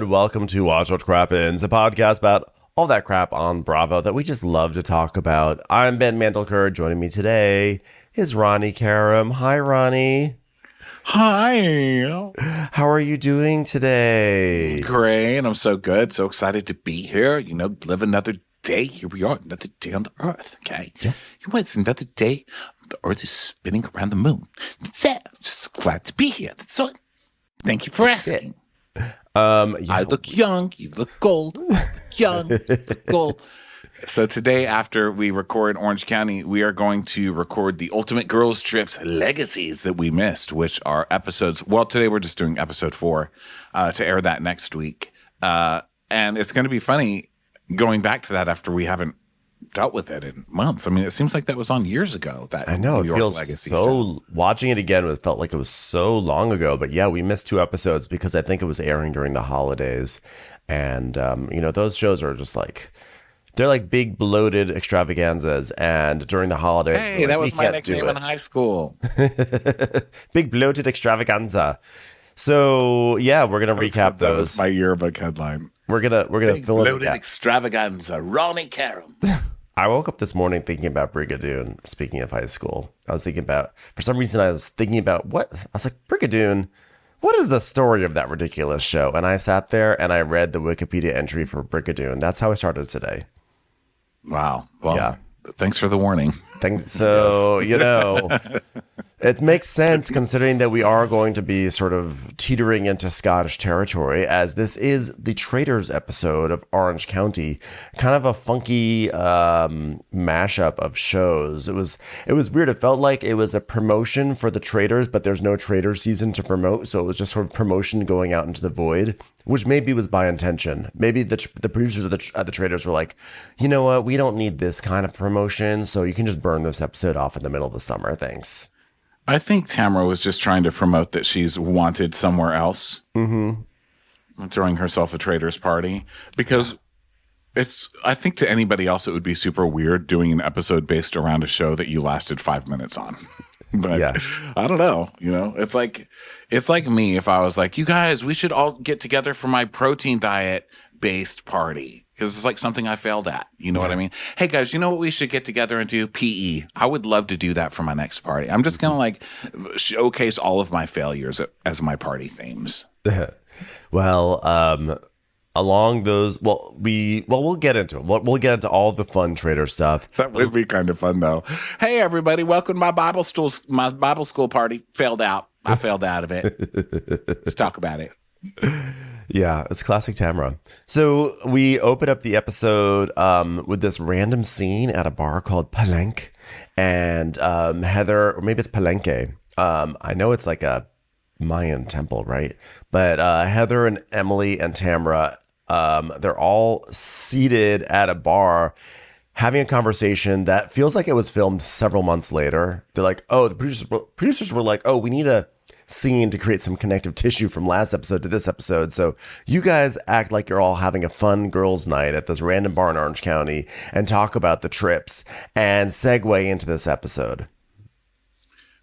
and welcome to Watch What Crappens, a podcast about all that crap on Bravo that we just love to talk about. I'm Ben Mandelker. Joining me today is Ronnie Karam. Hi, Ronnie. Hi. How are you doing today? Great. I'm so good. So excited to be here. You know, live another day. Here we are, another day on the earth. Okay. Yeah. You know, it's another day. The earth is spinning around the moon. That's it. Just glad to be here. That's all. Thank you for asking. I look young. You look old. Young, gold. So today, after we record Orange County, we are going to record the Ultimate Girls Trips Legacies that we missed, which are episodes. Well, today we're just doing episode 4 to air that next week. And it's going to be funny going back to that after we haven't dealt with it in months. I mean, it seems like that was on years ago. That I know, New it York feels Legacy so, show. watching it again, it felt like it was so long ago. But yeah, we missed 2 episodes because I think it was airing during the holidays. And, you know, those shows are just like, they're like big bloated extravaganzas. And during the holidays, Hey, that was my nickname in high school. Big bloated extravaganza. So yeah, we're gonna recap That those. was my yearbook headline. We're gonna Big fill in the bloated gaps. extravaganza. Ronnie Karam. I woke up this morning thinking about Brigadoon. Speaking of high school, I was thinking about, for some reason, I was thinking about what I was like, Brigadoon. What is the story of that ridiculous show? And I sat there and I read the Wikipedia entry for Brigadoon. That's how I started today. Wow. Well, Yeah. Thanks for the warning. So, you know, it makes sense considering that we are going to be sort of teetering into Scottish territory, as this is the Traitors episode of Orange County, kind of a funky mashup of shows. It was weird. It felt like it was a promotion for the Traitors, but there's no Traitors season to promote. So it was just sort of promotion going out into the void, which maybe was by intention. Maybe the producers of the Traitors were like, you know what, we don't need this kind of promotion, so you can just burn this episode off in the middle of the summer. Thanks. I think Tamra was just trying to promote that she's wanted somewhere else during her Self-a-Traitors party, because I think to anybody else it would be super weird doing an episode based around a show that you lasted 5 minutes on. But yeah. I don't know, you know, it's like me if I was like, you guys, we should all get together for my protein diet based party. Because it's like something I failed at. You know what I mean? Hey, guys, you know what we should get together and do? PE. I would love to do that for my next party. I'm just going to like showcase all of my failures as my party themes. Well, along those, we'll get into it. We'll get into all the fun Traitor stuff. That would be kind of fun, though. Hey, everybody, welcome to my Bible school party. Failed out. I failed out of it. Let's talk about it. Yeah, it's classic Tamra. So we open up the episode with this random scene at a bar called Palenque, and Heather, or maybe it's Palenque. I know it's like a Mayan temple, right? But Heather and Emily and Tamra, they're all seated at a bar having a conversation that feels like it was filmed several months later. They're like, oh, the producers were like, oh, we need a scene to create some connective tissue from last episode to this episode. So you guys act like you're all having a fun girls' night at this random bar in Orange County and talk about the trips and segue into this episode.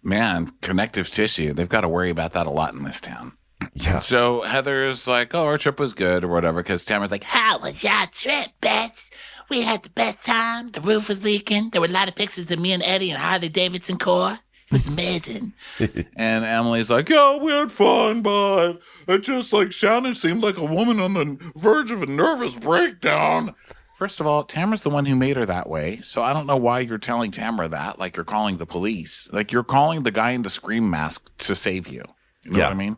Man, connective tissue. They've got to worry about that a lot in this town. Yeah. So Heather's like, oh, our trip was good or whatever, because Tamara's like, How was your trip, Beth? We had the best time. The roof was leaking. There were a lot of pictures of me and Eddie and Harley Davidson core. It was amazing. and Emily's like, yeah, we had fun, but it just like Shannon seemed like a woman on the verge of a nervous breakdown. First of all, Tamara's the one who made her that way, so I don't know why you're telling Tamara that, like you're calling the police. Like you're calling the guy in the scream mask to save you. You know what I mean?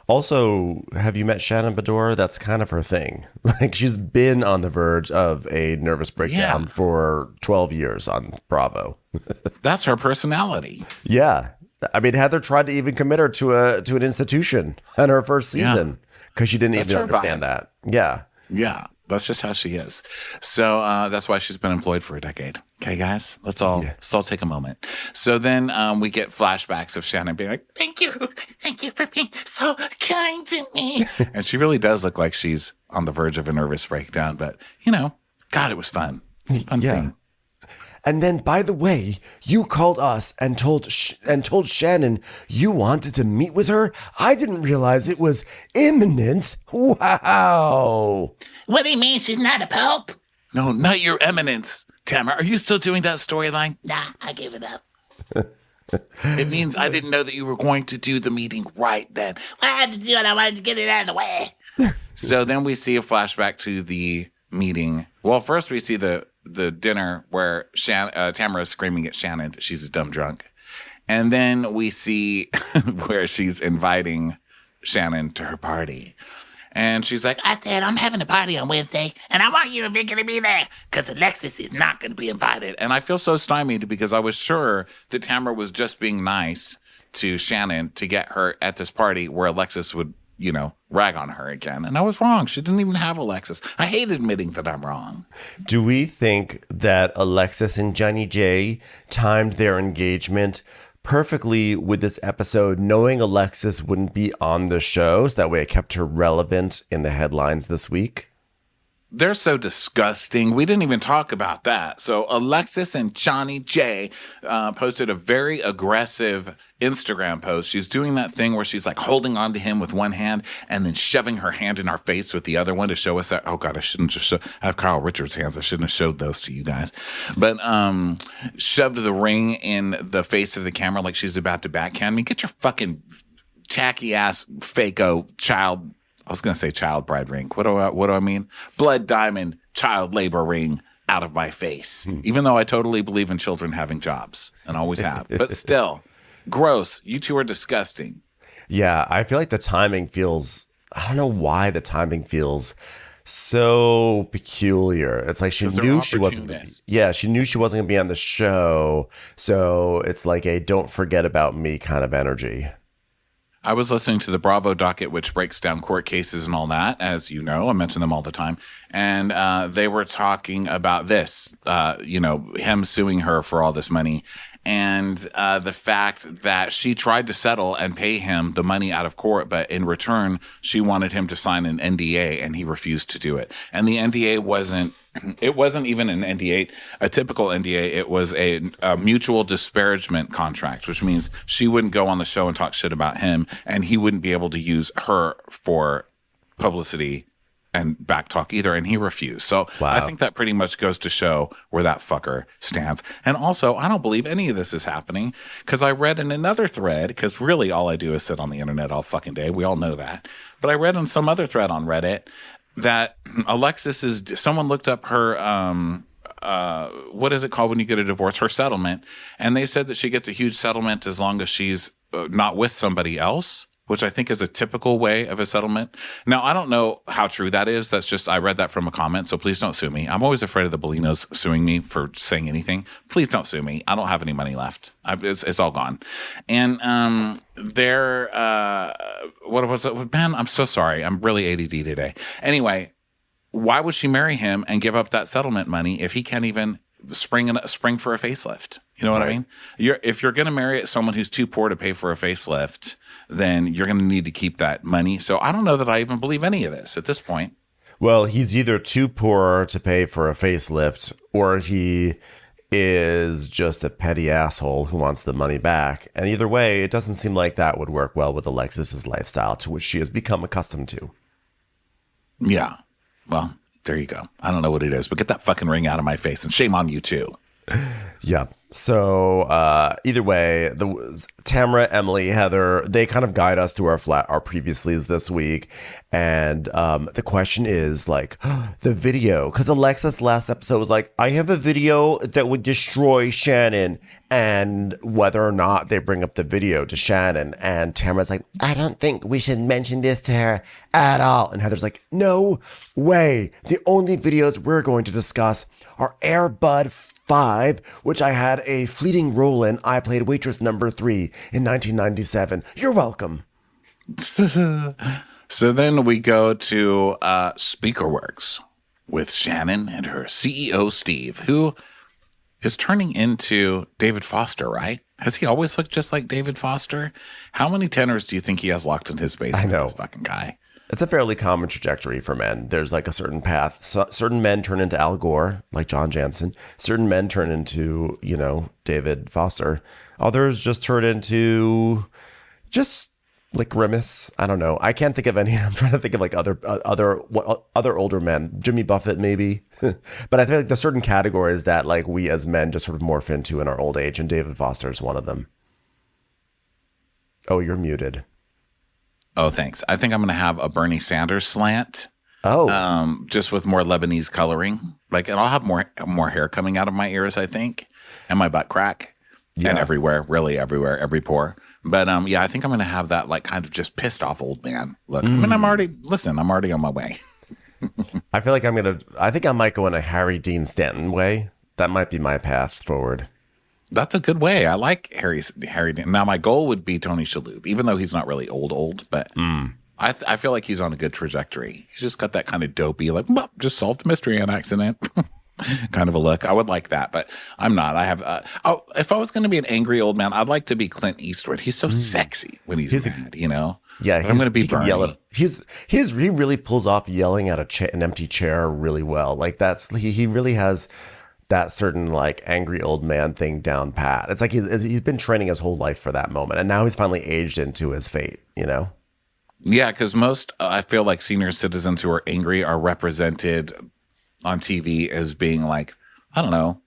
Also, have you met Shannon Bedore? That's kind of her thing. Like she's been on the verge of a nervous breakdown for 12 years on Bravo. That's her personality. Yeah. I mean, Heather tried to even commit her to an institution in her first season because she didn't even understand that. Yeah. Yeah. That's just how she is. So that's why she's been employed for a decade. Okay, guys, let's all take a moment. So then we get flashbacks of Shannon being like, Thank you for being so kind to me. and she really does look like she's on the verge of a nervous breakdown. But, you know, God, it was fun. Fun thing. And then, by the way, you called us and told Shannon you wanted to meet with her? I didn't realize it was imminent. Wow. What do you mean she's not a pope? No, not your eminence. Tamra, are you still doing that storyline? Nah, I gave it up. It means I didn't know that you were going to do the meeting right then. Well, I had to do it. I wanted to get it out of the way. So then we see a flashback to the meeting. Well, first we see the dinner where Tamra is screaming at Shannon that she's a dumb drunk. And then we see where she's inviting Shannon to her party. And she's like, I said, I'm having a party on Wednesday, and I want you to be there, because Alexis is not going to be invited. and I feel so stymied because I was sure that Tamra was just being nice to Shannon to get her at this party where Alexis would, rag on her again. And I was wrong. She didn't even have Alexis. I hate admitting that I'm wrong. Do we think that Alexis and Johnny J timed their engagement perfectly with this episode, knowing Alexis wouldn't be on the show, so that way it kept her relevant in the headlines this week? They're so disgusting. We didn't even talk about that. So Alexis and Johnny J posted a very aggressive Instagram post. She's doing that thing where she's like holding on to him with one hand and then shoving her hand in our face with the other one to show us that. Oh God, I shouldn't just show. I have Kyle Richards' hands. I shouldn't have showed those to you guys. But shoved the ring in the face of the camera like she's about to backhand me. Get your fucking tacky ass fake-o child. I was going to say child bride ring. What do I mean? Blood diamond child labor ring out of my face. Even though I totally believe in children having jobs and always have. But still, gross. You two are disgusting. Yeah, I feel like the timing feels, I don't know why the timing feels so peculiar. It's like she knew she wasn't going to be on the show. So it's like a don't forget about me kind of energy. I was listening to the Bravo docket, which breaks down court cases and all that, as you know. I mention them all the time. And they were talking about this, him suing her for all this money. And the fact that she tried to settle and pay him the money out of court, but in return, she wanted him to sign an NDA, and he refused to do it. And the NDA wasn't even an NDA, a typical NDA. It was a mutual disparagement contract, which means she wouldn't go on the show and talk shit about him, and he wouldn't be able to use her for publicity and backtalk either, and he refused. So wow. I think that pretty much goes to show where that fucker stands. And also, I don't believe any of this is happening because I read in another thread, because really all I do is sit on the internet all fucking day. We all know that. But I read on some other thread on Reddit that Alexis someone looked up her, what is it called when you get a divorce? Her settlement. And they said that she gets a huge settlement as long as she's not with somebody else, which I think is a typical way of a settlement. Now, I don't know how true that is. That's just, I read that from a comment, so please don't sue me. I'm always afraid of the Bellinos suing me for saying anything. Please don't sue me. I don't have any money left. It's all gone. And what was it? Man, I'm so sorry. I'm really ADD today. Anyway, why would she marry him and give up that settlement money if he can't even spring for a facelift? You know what I mean? If you're going to marry someone who's too poor to pay for a facelift, then you're going to need to keep that money. So I don't know that I even believe any of this at this point. Well, he's either too poor to pay for a facelift, or he is just a petty asshole who wants the money back. And either way, it doesn't seem like that would work well with Alexis's lifestyle, to which she has become accustomed to. Yeah. Well, there you go. I don't know what it is, but get that fucking ring out of my face, and shame on you too. Yeah. So either way, the Tamra, Emily, Heather, they kind of guide us to our previouslys this week. And the question is like the video, because Alexis last episode was like, I have a video that would destroy Shannon, and whether or not they bring up the video to Shannon. And Tamra's like, I don't think we should mention this to her at all. And Heather's like, no way. The only videos we're going to discuss are Air Bud 5, which I had a fleeting role in. I played waitress number 3 in 1997. You're welcome. So then we go to Speakerworks with Shannon and her CEO, Steve, who is turning into David Foster, right? Has he always looked just like David Foster? How many tenors do you think he has locked in his basement? I know. This fucking guy. It's a fairly common trajectory for men. There's like a certain path. So, certain men turn into Al Gore, like John Jansen. Certain men turn into, David Foster. Others just turn into just like Grimace. I don't know. I can't think of any. I'm trying to think of like other older men. Jimmy Buffett, maybe. But I feel like there's certain categories that like we as men just sort of morph into in our old age, and David Foster is one of them. Oh, you're muted. Oh, thanks. I think I'm going to have a Bernie Sanders slant. Oh, just with more Lebanese coloring. Like, and I'll have more hair coming out of my ears, I think, and my butt crack, and everywhere, really everywhere, every pore. But I think I'm going to have that like kind of just pissed off old man look. I mean, I'm already on my way. I feel like I think I might go in a Harry Dean Stanton way. That might be my path forward. That's a good way. I like Harry. Now, my goal would be Tony Shalhoub, even though he's not really old, but I feel like he's on a good trajectory. He's just got that kind of dopey, like, well, just solved a mystery on accident kind of a look. I would like that, but I'm not. I have, if I was going to be an angry old man, I'd like to be Clint Eastwood. He's so sexy when he's mad, Yeah, I'm going to be Bernie. He really pulls off yelling at an empty chair really well. Like he really has that certain like angry old man thing down pat. It's like he's been training his whole life for that moment, and now he's finally aged into his fate. Yeah, because most I feel like senior citizens who are angry are represented on TV as being like, I don't know,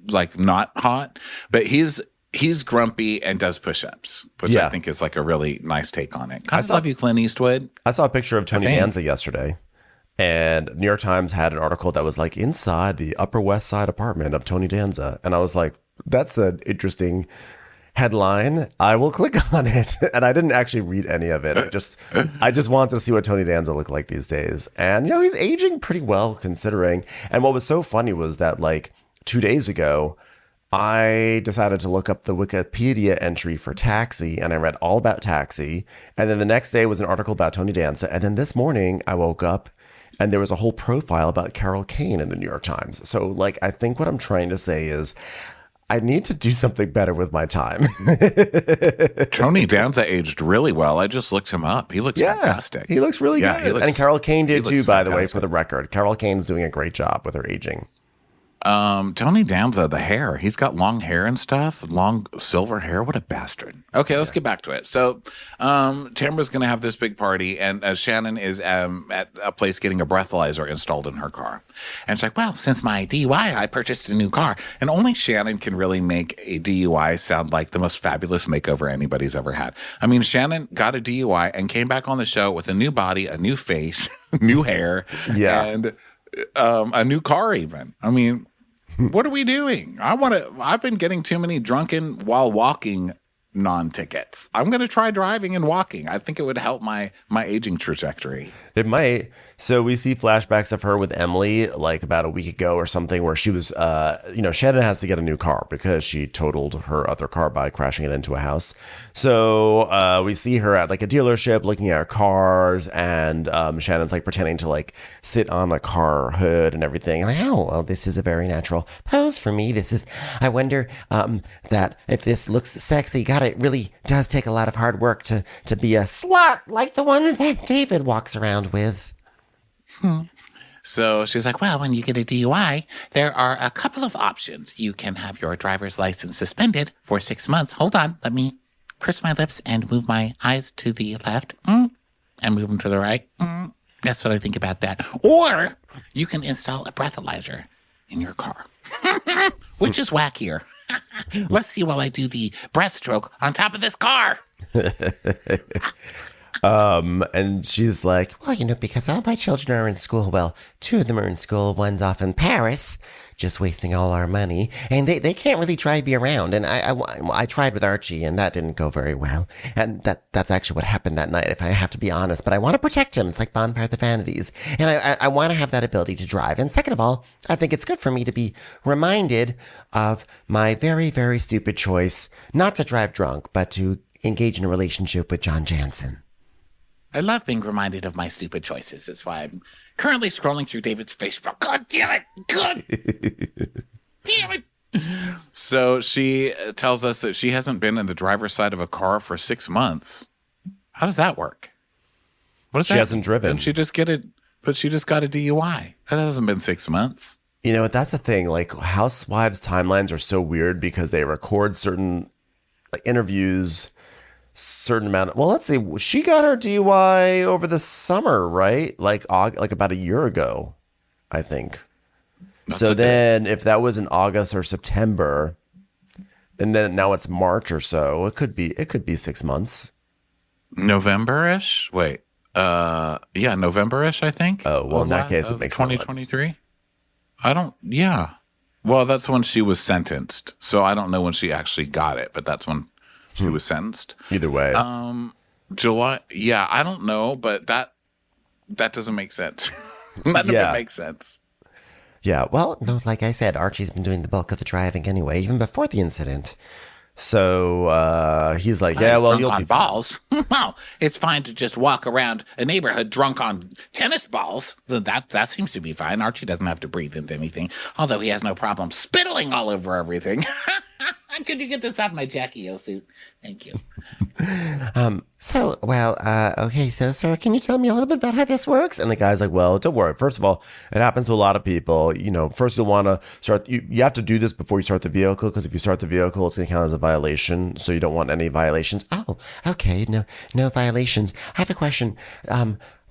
like not hot, but he's grumpy and does push-ups, which I think is like a really nice take on it. I love you, Clint Eastwood. I saw a picture of Tony Danza yesterday. And New York Times had an article that was like inside the Upper West Side apartment of Tony Danza. And I was like, that's an interesting headline. I will click on it. And I didn't actually read any of it. I just wanted to see what Tony Danza looked like these days. And, he's aging pretty well considering. And what was so funny was that like 2 days ago, I decided to look up the Wikipedia entry for Taxi, and I read all about Taxi. And then the next day was an article about Tony Danza. And then this morning I woke up and there was a whole profile about Carol Kane in the New York Times. So, like, I think what I'm trying to say is I need to do something better with my time. Tony Danza aged really well. I just looked him up. He looks fantastic. He looks really good. And Carol Kane did too, by the way, for the record. Carol Kane's doing a great job with her aging. Tony Danza, the hair. He's got long hair and stuff, long silver hair. What a bastard. Okay, let's get back to it. So, Tamra's going to have this big party, and Shannon is at a place getting a breathalyzer installed in her car. And she's like, well, since my DUI, I purchased a new car. And only Shannon can really make a DUI sound like the most fabulous makeover anybody's ever had. I mean, Shannon got a DUI and came back on the show with a new body, a new face, new hair, and a new car even. I mean, what are we doing? I've been getting too many drunken while walking non-tickets. I'm going to try driving and walking. I think it would help my aging trajectory. It might. So we see flashbacks of her with Emily like about a week ago or something where she was, Shannon has to get a new car because she totaled her other car by crashing it into a house. So we see her at like a dealership looking at her cars, and Shannon's like pretending to like sit on a car hood and everything. Like, oh, well, this is a very natural pose for me. I wonder that if this looks sexy, God, it really does take a lot of hard work to be a slut like the ones that David walks around with. So she's like, well, when you get a DUI, there are a couple of options. You can have your driver's license suspended for 6 months. Hold on. Let me purse my lips and move my eyes to the left and move them to the right. That's what I think about that. Or you can install a breathalyzer in your car, which is wackier. Let's see while I do the breaststroke on top of this car. And she's like, well, because all my children are in school. Well, 2 of them are in school. One's off in Paris, just wasting all our money. And they can't really drive me around. And I tried with Archie, and that didn't go very well. And that's actually what happened that night, if I have to be honest. But I want to protect him. It's like Bonfire the Vanities. And I want to have that ability to drive. And second of all, I think it's good for me to be reminded of my very, very stupid choice not to drive drunk, but to engage in a relationship with John Jansen. I love being reminded of my stupid choices. That's why I'm currently scrolling through David's Facebook. God damn it. God damn it. So she tells us that she hasn't been in the driver's side of a car for 6 months. How does that work? What is She that? hasn't driven. Didn't she just get it? But she just got a DUI. That hasn't been 6 months. You know, that's the thing. Like, housewives' timelines are so weird because they record certain interviews, certain amount of, well, let's see. She got her DUI over the summer, right? Like about a year ago, I think. So then if that was in August or September, and then now it's March or so, it could be 6 months. November-ish? Wait. Yeah, November-ish, I think. Oh, well, in that case, it makes 2023. Yeah. Well, that's when she was sentenced. So I don't know when she actually got it, but that's when she was sentenced. Either way. July. Yeah, I don't know, but that doesn't make sense. None of it makes sense. Yeah, well, no, like I said, Archie's been doing the bulk of the driving anyway, even before the incident. So he's like, yeah, well, you'll on be balls. Well, it's fine to just walk around a neighborhood drunk on tennis balls. That seems to be fine. Archie doesn't have to breathe into anything, although he has no problem spittling all over everything. Could you get this off my Jackie O suit? Thank you. Okay, so sir, can you tell me a little bit about how this works? And the guy's like, well, don't worry. First of all, it happens to a lot of people. You know, first you'll want to start, you have to do this before you start the vehicle, because if you start the vehicle, it's going to count as a violation. So you don't want any violations. Oh, okay. No violations. I have a question.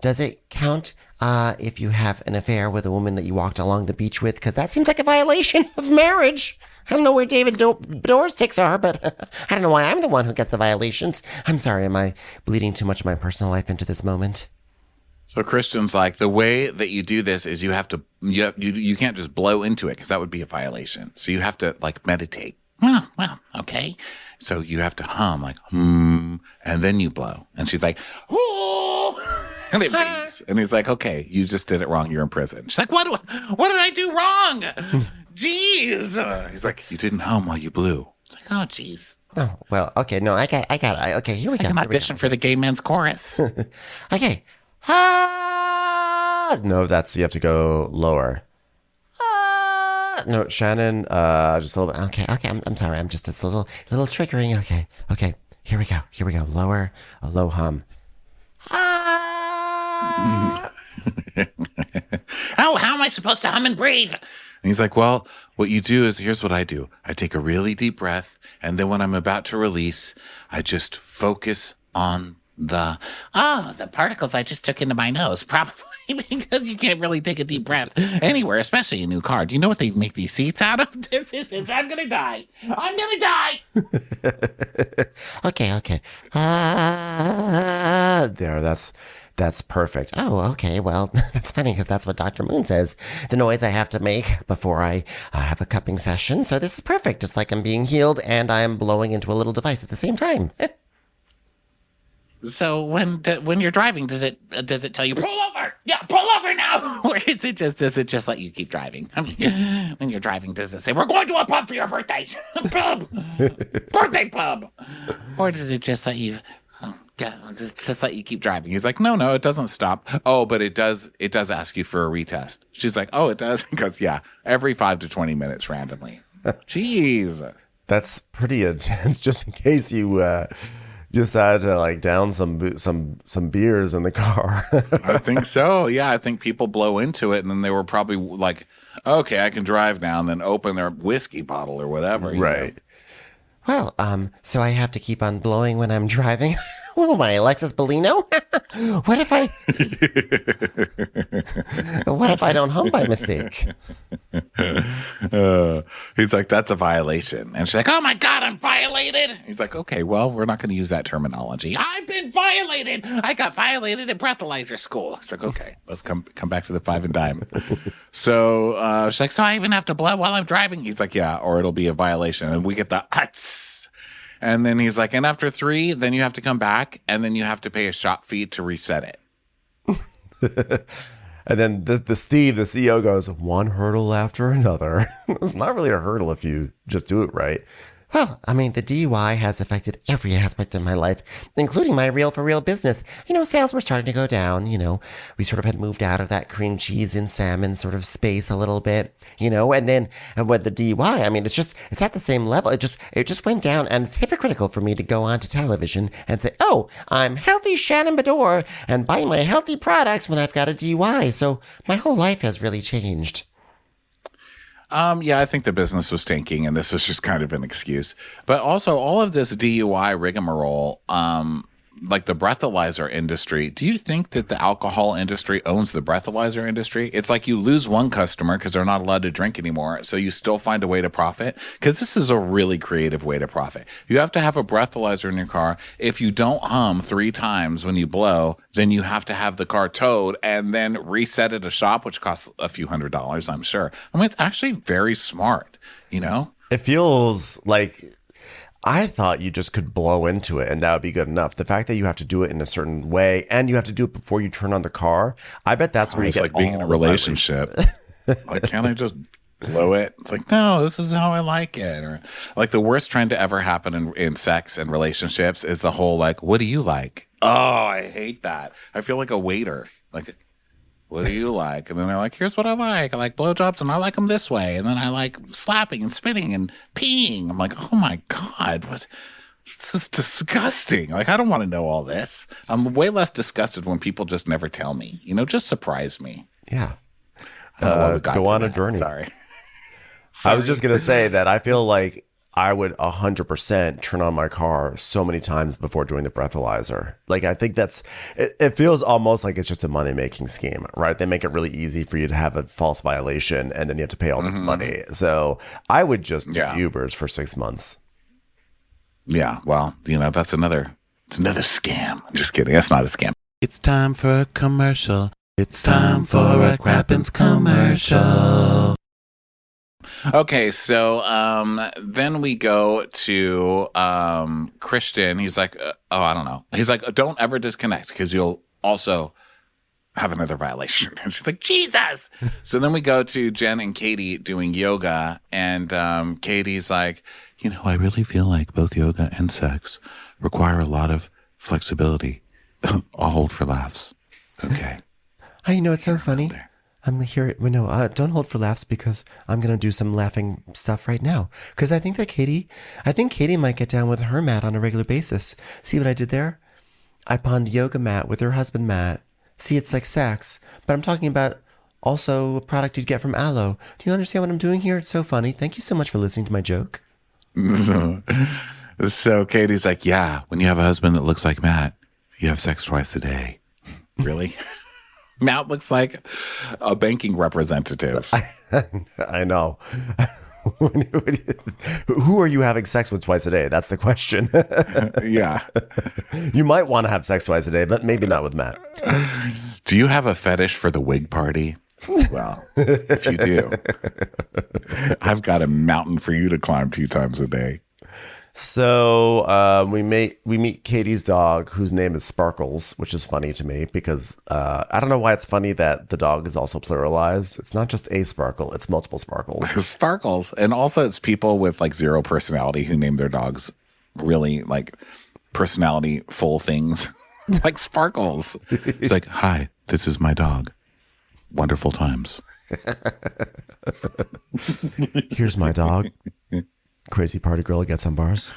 Does it count if you have an affair with a woman that you walked along the beach with? Because that seems like a violation of marriage. I don't know where David Doorstick's are, but I don't know why I'm the one who gets the violations. I'm sorry, am I bleeding too much of my personal life into this moment? So Christian's like, the way that you do this is you have to, you can't just blow into it because that would be a violation. So you have to like meditate. Well, okay. So you have to hum like, and then you blow. And she's like, oh, and it beeps. And he's like, okay, you just did it wrong. You're in prison. She's like, what did I do wrong? Jeez. He's like, you didn't hum while you blew. It's like, oh, jeez. Oh, well, okay, no, I got it. Okay, here we go. I'm auditioning for the gay men's chorus. Okay. No, you have to go lower. No, Shannon, just a little bit. Okay, I'm sorry. It's a little triggering. Okay, here we go. Lower, a low hum. How am I supposed to hum and breathe? And he's like, well, what you do is, here's what I do. I take a really deep breath, and then when I'm about to release, I just focus on the particles I just took into my nose. Probably because you can't really take a deep breath anywhere, especially a new car. Do you know what they make these seats out of? I'm going to die. Okay. There, that's perfect. Oh, okay. Well, that's funny because that's what Dr. Moon says. The noise I have to make before I have a cupping session. So this is perfect. It's like I'm being healed and I'm blowing into a little device at the same time. So when you're driving, does it tell you pull over? Yeah, pull over now. Or does it just let you keep driving? I mean, when you're driving, does it say we're going to a pub for your birthday? Pub, birthday pub? Or does it just let you? Just let you keep driving? He's like, no, it doesn't stop. Oh, but it does ask you for a retest. She's like, oh, it does? Because, yeah, every 5 to 20 minutes randomly. Jeez. That's pretty intense, just in case you decided to like down some beers in the car. I think so. Yeah, I think people blow into it, and then they were probably like, okay, I can drive now, and then open their whiskey bottle or whatever. Right. Know? Well, so I have to keep on blowing when I'm driving. Oh, my Alexis Bellino? What if I don't hum by mistake? He's like, that's a violation. And she's like, oh my God, I'm violated. He's like, okay, well, we're not going to use that terminology. I've been violated. I got violated at breathalyzer school. It's like, okay, let's come back to the 5 and dime. So she's like, so I even have to blow while I'm driving? He's like, yeah, or it'll be a violation. And we get the huts. And then he's like, and after 3, then you have to come back, and then you have to pay a shop fee to reset it. And then the Steve, the CEO, goes, one hurdle after another. It's not really a hurdle if you just do it right. Well, I mean, the DUI has affected every aspect of my life, including my real-for-real business. Sales were starting to go down. We sort of had moved out of that cream cheese and salmon sort of space a little bit, and then with the DUI, I mean, it's at the same level. It just went down, and it's hypocritical for me to go onto television and say, oh, I'm healthy Shannon Bedore and buy my healthy products when I've got a DUI. So my whole life has really changed. Yeah, I think the business was tanking, and this was just kind of an excuse. But also, all of this DUI rigmarole, like the breathalyzer industry, do you think that the alcohol industry owns the breathalyzer industry? It's like you lose one customer because they're not allowed to drink anymore, so you still find a way to profit? Because this is a really creative way to profit. You have to have a breathalyzer in your car. If you don't hum 3 times when you blow, then you have to have the car towed and then reset at a shop, which costs a few $100s, I'm sure. I mean, it's actually very smart, It feels like... I thought you just could blow into it and that would be good enough. The fact that you have to do it in a certain way and you have to do it before you turn on the car, I bet that's where you get like being in a relationship. Like, can't I just blow it? It's like, no, this is how I like it. Or like the worst trend to ever happen in sex and relationships is the whole like, what do you like? Oh, I hate that. I feel like a waiter. Like, what do you like? And then they're like, here's what I like. I like blowjobs and I like them this way. And then I like slapping and spitting and peeing. I'm like, oh my God, this is disgusting. Like, I don't want to know all this. I'm way less disgusted when people just never tell me, just surprise me. Yeah. Go on a journey. Sorry. I was just going to say that I feel like I would 100% turn on my car so many times before doing the breathalyzer. Like, I think it feels almost like it's just a money-making scheme, right? They make it really easy for you to have a false violation and then you have to pay all this money. So I would just do Ubers for 6 months. Yeah, well, it's another scam. I'm just kidding. That's not a scam. It's time for a commercial. It's time for a Crappens commercial. Okay, so then we go to Christian. He's like, I don't know. He's like, don't ever disconnect because you'll also have another violation. And she's like, Jesus. So then we go to Jen and Katie doing yoga. And Katie's like, I really feel like both yoga and sex require a lot of flexibility. I'll hold for laughs. Okay. Oh, it's so funny. I'm here. No, don't hold for laughs because I'm going to do some laughing stuff right now. Because I think Katie might get down with her mat on a regular basis. See what I did there? I pawned yoga mat with her husband Matt. See, it's like sex, but I'm talking about also a product you'd get from Aloe. Do you understand what I'm doing here? It's so funny. Thank you so much for listening to my joke. So Katie's like, yeah, when you have a husband that looks like Matt, you have sex twice a day. Really? Matt looks like a banking representative. I know. Who are you having sex with twice a day? That's the question. Yeah. You might want to have sex twice a day, but maybe not with Matt. Do you have a fetish for the wig party? Well, if you do, I've got a mountain for you to climb 2 times a day. So we meet Katie's dog, whose name is Sparkles, which is funny to me because I don't know why it's funny that the dog is also pluralized. It's not just a sparkle; it's multiple sparkles. Sparkles, and also it's people with like 0 personality who name their dogs really like personality full things, like Sparkles. It's like, hi, this is my dog. Wonderful times. Here's my dog. Crazy party girl gets on bars.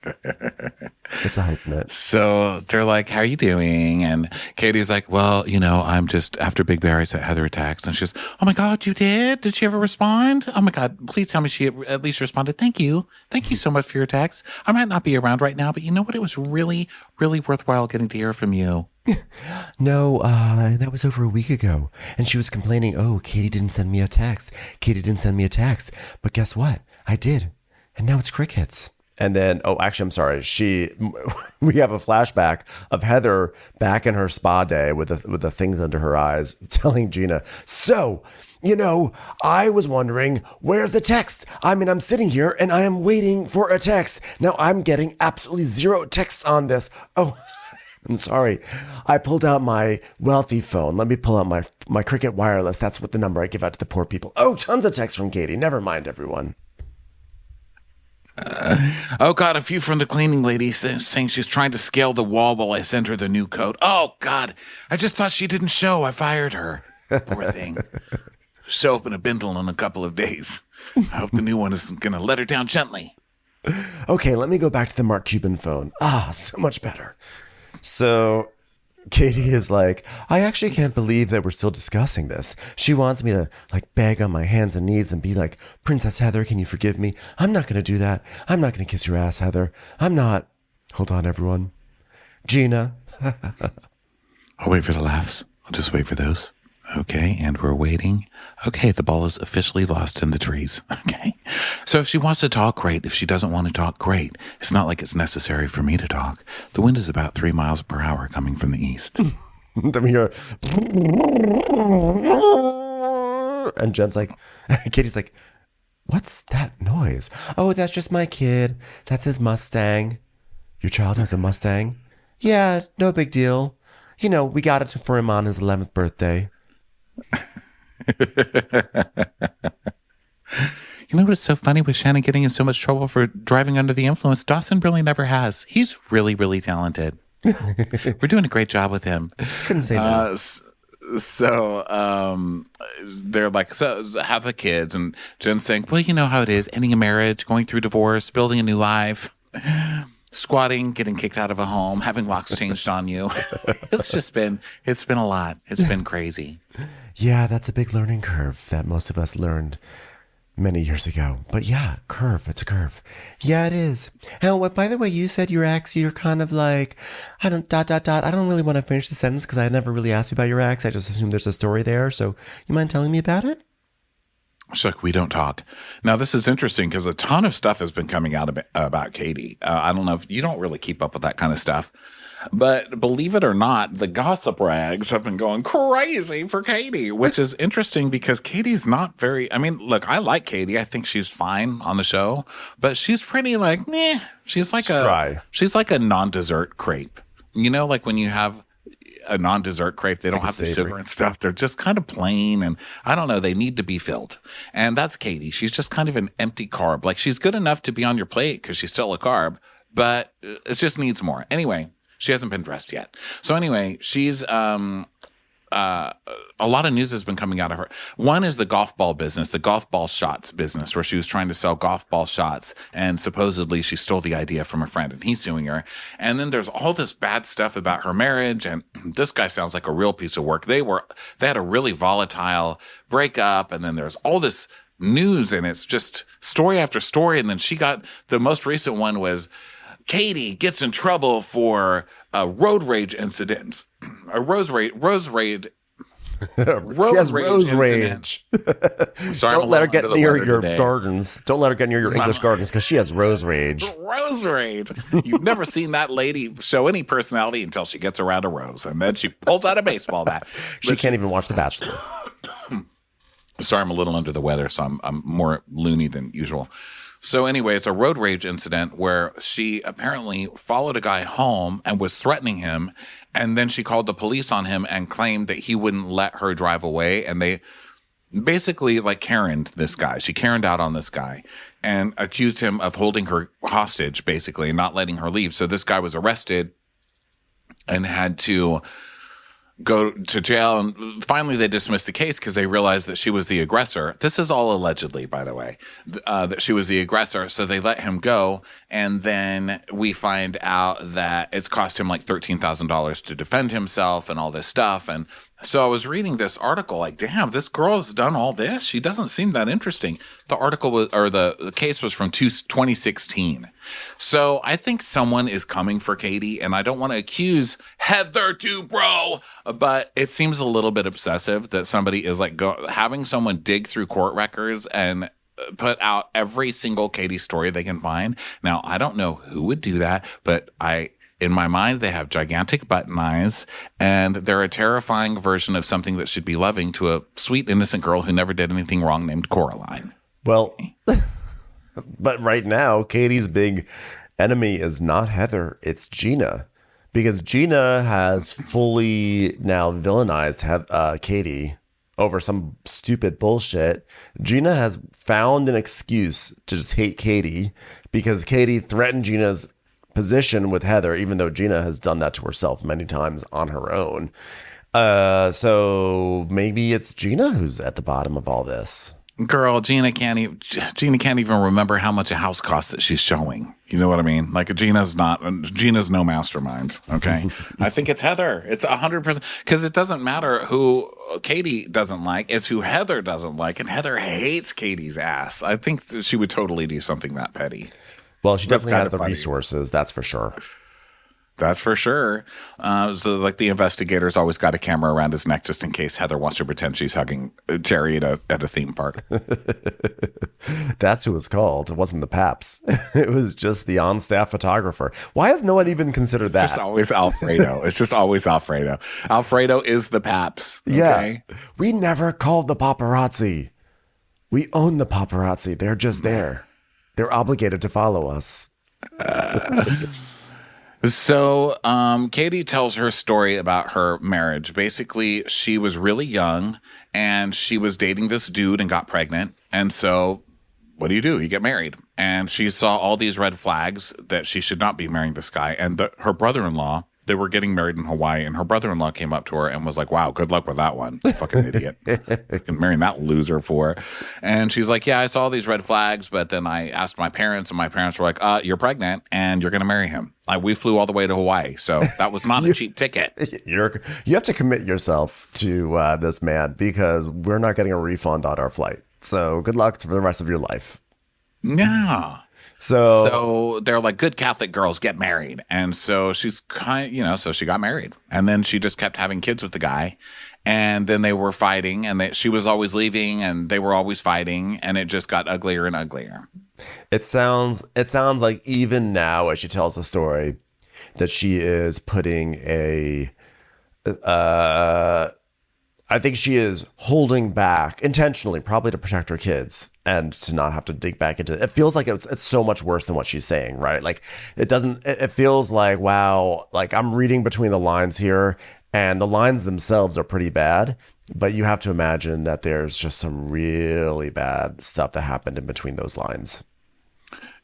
It's a hyphenate. So they're like, how are you doing? And Katie's like, well, I'm just after Big Bear, I sent Heather a text. And she's, oh my God, you did? Did she ever respond? Oh my God, please tell me she at least responded. Thank you. Thank you so much for your text. I might not be around right now, but you know what? It was really, really worthwhile getting to hear from you. No, that was over a week ago. And she was complaining, oh, Katie didn't send me a text. Katie didn't send me a text. But guess what? I did. And now it's crickets. And then, I'm sorry. We have a flashback of Heather back in her spa day with the things under her eyes, telling Gina, so, I was wondering, where's the text? I mean, I'm sitting here and I am waiting for a text. Now I'm getting absolutely 0 texts on this. Oh, I'm sorry. I pulled out my wealthy phone. Let me pull out my Cricket Wireless. That's what the number I give out to the poor people. Oh, tons of texts from Katie. Never mind, everyone. Oh, God, a few from the cleaning lady saying she's trying to scale the wall while I send her the new coat. Oh, God, I just thought she didn't show. I fired her. Poor thing. Show up in a bindle in a couple of days. I hope the new one isn't going to let her down gently. Okay, let me go back to the Mark Cuban phone. So much better. So Katie is like, I actually can't believe that we're still discussing this. She wants me to like beg on my hands and knees and be like, Princess Heather, can you forgive me? I'm not going to do that. I'm not going to kiss your ass, Heather. I'm not. Hold on, everyone. Gina. I'll wait for the laughs. I'll just wait for those. Okay, and we're waiting. Okay, the ball is officially lost in the trees. Okay. So if she wants to talk, great. If she doesn't want to talk, great. It's not like it's necessary for me to talk. The wind is about 3 miles per hour coming from the east. Then we hear, and Jen's like, Katie's like, what's that noise? Oh, that's just my kid. That's his Mustang. Your child has a Mustang? Yeah, no big deal. You know, we got it for him on his 11th birthday. You know what's so funny with Shannon getting in so much trouble for driving under the influence? Dawson really never has. He's really, really talented. We're doing a great job with him. Couldn't say that. So they're like, so have the kids, and Jen's saying, well, you know how it is, ending a marriage, going through divorce, building a new life, squatting, getting kicked out of a home, having locks changed on you. It's been a lot. It's been crazy. Yeah, that's a big learning curve that most of us learned many years ago. But yeah, curve. It's a curve. Yeah, it is. And what, by the way, you said your ex, you're kind of like, I don't really want to finish the sentence because I never really asked you about your ex. I just assumed there's a story there. So you mind telling me about it? Chuck, we don't talk. Now, this is interesting because a ton of stuff has been coming out about Katie. I don't know if you don't really keep up with that kind of stuff. But believe it or not, the gossip rags have been going crazy for Katie, which is interesting because Katie's not very, I mean, look, I like Katie. I think she's fine on the show, but she's pretty like, meh. She's like a non-dessert crepe. You know, like when you have a non-dessert crepe, they don't have the sugar and stuff. They're just kind of plain, and I don't know, they need to be filled. And that's Katie. She's just kind of an empty carb. Like, she's good enough to be on your plate because she's still a carb, but it just needs more. Anyway, she hasn't been dressed yet. So anyway, she's a lot of news has been coming out of her. One is the golf ball business, the golf ball shots business, where she was trying to sell golf ball shots, and supposedly she stole the idea from a friend, and he's suing her. And then there's all this bad stuff about her marriage, and this guy sounds like a real piece of work. They had a really volatile breakup, and then there's all this news, and it's just story after story. And then she got, the most recent one was Katie gets in trouble for road rage incidents. A she has rose rage. Sorry, don't let her get near your gardens. Don't let her get near your English gardens because she has rose rage. Rose rage. You've never seen that lady show any personality until she gets around a rose, and then she pulls out a baseball bat. She can't even watch The Bachelor. Sorry, I'm a little under the weather, so I'm more loony than usual. So anyway, it's a road rage incident where she apparently followed a guy home and was threatening him. And then she called the police on him and claimed that he wouldn't let her drive away. And they basically like Karen'd this guy. She Karen'd out on this guy and accused him of holding her hostage, basically, and not letting her leave. So this guy was arrested and had to go to jail, and finally they dismissed the case because they realized that she was the aggressor. This is all allegedly, by the way, that she was the aggressor. So they let him go, and then we find out that it's cost him like $13,000 to defend himself and all this stuff. And so I was reading this article, like, damn, this girl has done all this. She doesn't seem that interesting. The article was, or the case was from 2016. So I think someone is coming for Katie, and I don't want to accuse Heather too, bro, but it seems a little bit obsessive that somebody is like having someone dig through court records and put out every single Katie story they can find. Now, I don't know who would do that, but in my mind, they have gigantic button eyes, and they're a terrifying version of something that should be loving to a sweet, innocent girl who never did anything wrong named Coraline. Well, but right now, Katie's big enemy is not Heather, it's Gina. Because Gina has fully now villainized Katie over some stupid bullshit, Gina has found an excuse to just hate Katie because Katie threatened Gina's position with Heather, even though Gina has done that to herself many times on her own. So maybe it's Gina who's at the bottom of all this. Girl, Gina can't even remember how much a house costs that she's showing. You know what I mean? Like Gina's no mastermind. Okay. I think it's Heather. It's 100% because it doesn't matter who Katie doesn't like. It's who Heather doesn't like. And Heather hates Katie's ass. I think she would totally do something that petty. Well, she definitely has the resources. That's for sure. That's for sure. So, like, the investigator's always got a camera around his neck just in case Heather wants to pretend she's hugging Terry at a theme park. That's who it was called. It wasn't the Paps. It was just the on-staff photographer. Why has no one even considered that? It's just always Alfredo. It's just always Alfredo. Alfredo is the Paps. Okay? Yeah. We never called the paparazzi. We own the paparazzi. They're just there. They're obligated to follow us. So Katie tells her story about her marriage. Basically, she was really young and she was dating this dude and got pregnant. And so what do? You get married. And she saw all these red flags that she should not be marrying this guy. And her brother-in-law, they were getting married in Hawaii, and her brother-in-law came up to her and was like, wow, good luck with that one. Fucking idiot. Fucking marrying that loser for her. And she's like, yeah, I saw these red flags, but then I asked my parents, and my parents were like, you're pregnant, and you're going to marry him. We flew all the way to Hawaii, so that was not a cheap ticket. You have to commit yourself to this man because we're not getting a refund on our flight. So good luck for the rest of your life. Yeah. So they're like, good Catholic girls get married. And so she's so she got married. And then she just kept having kids with the guy. And then they were fighting, and she was always leaving, and they were always fighting, and it just got uglier and uglier. It sounds like even now, as she tells the story, that she is putting I think she is holding back intentionally, probably to protect her kids and to not have to dig back into it. It feels like it's so much worse than what she's saying, right? Like it feels like, wow, like I'm reading between the lines here, and the lines themselves are pretty bad, but you have to imagine that there's just some really bad stuff that happened in between those lines.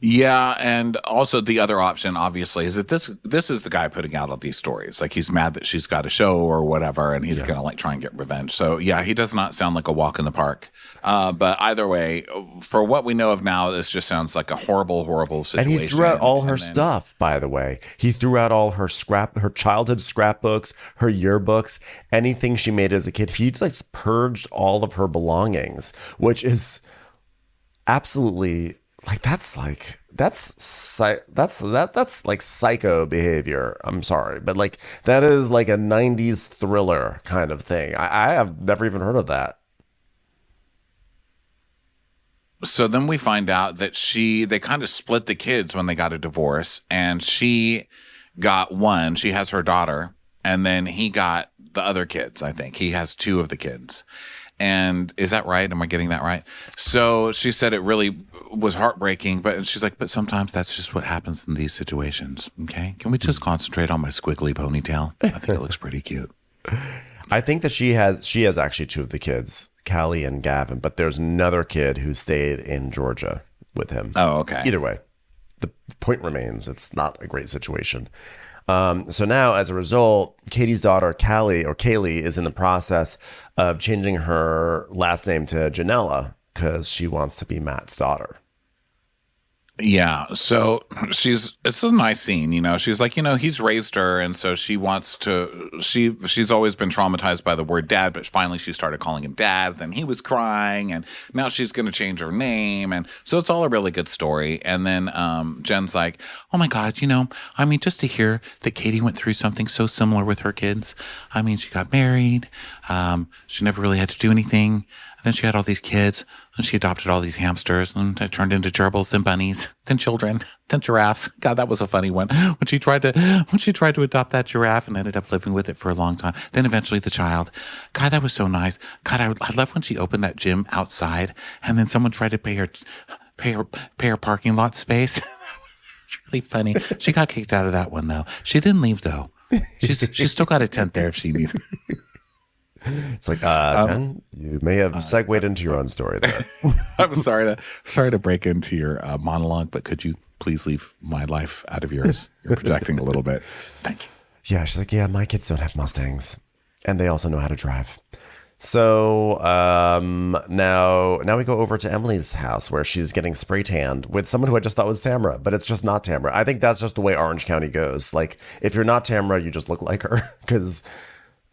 Yeah, and also the other option, obviously, is that this is the guy putting out all these stories. Like, he's mad that she's got a show or whatever, and he's going to, like, try and get revenge. So, yeah, he does not sound like a walk in the park. But either way, for what we know of now, this just sounds like a horrible, horrible situation. And he threw out all her stuff, by the way. He threw out all her childhood scrapbooks, her yearbooks, anything she made as a kid. He, like, purged all of her belongings, which is absolutely... that's like psycho behavior. I'm sorry, but like that is like a 90s thriller kind of thing. I have never even heard of that. So then we find out that they kind of split the kids when they got a divorce, and she got one. She has her daughter, and then he got the other kids. I think he has two of the kids. And is that right? Am I getting that right? So she said it really was heartbreaking, but she's like, but sometimes that's just what happens in these situations. Okay. Can we just concentrate on my squiggly ponytail? I think it looks pretty cute. I think that she has actually two of the kids, Callie and Gavin, but there's another kid who stayed in Georgia with him. Oh, okay. Either way, the point remains, it's not a great situation. So now, as a result, Katie's daughter, Kaylee, is in the process of changing her last name to Janella because she wants to be Matt's daughter. Yeah. So it's a nice scene, she's like, he's raised her. And so she wants to, she's always been traumatized by the word dad, but finally she started calling him dad. Then he was crying, and now she's going to change her name. And so it's all a really good story. And then Jen's like, oh my God, just to hear that Katie went through something so similar with her kids. She got married. She never really had to do anything. Then she had all these kids, and she adopted all these hamsters, and it turned into gerbils, then bunnies, then children, then giraffes. God, that was a funny one. When she tried to adopt that giraffe and ended up living with it for a long time. Then eventually the child. God, that was so nice. God, I love when she opened that gym outside, and then someone tried to pay her parking lot space. It's really funny. She got kicked out of that one though. She didn't leave though. She's still got a tent there if she needs it. It's like, Jen, you may have segued into your own story there. I'm sorry to break into your monologue, but could you please leave my life out of yours? You're projecting a little bit. Thank you. Yeah, she's like, yeah, my kids don't have Mustangs, and they also know how to drive. So now we go over to Emily's house where she's getting spray tanned with someone who I just thought was Tamra, but it's just not Tamra. I think that's just the way Orange County goes. Like, if you're not Tamra, you just look like her. Because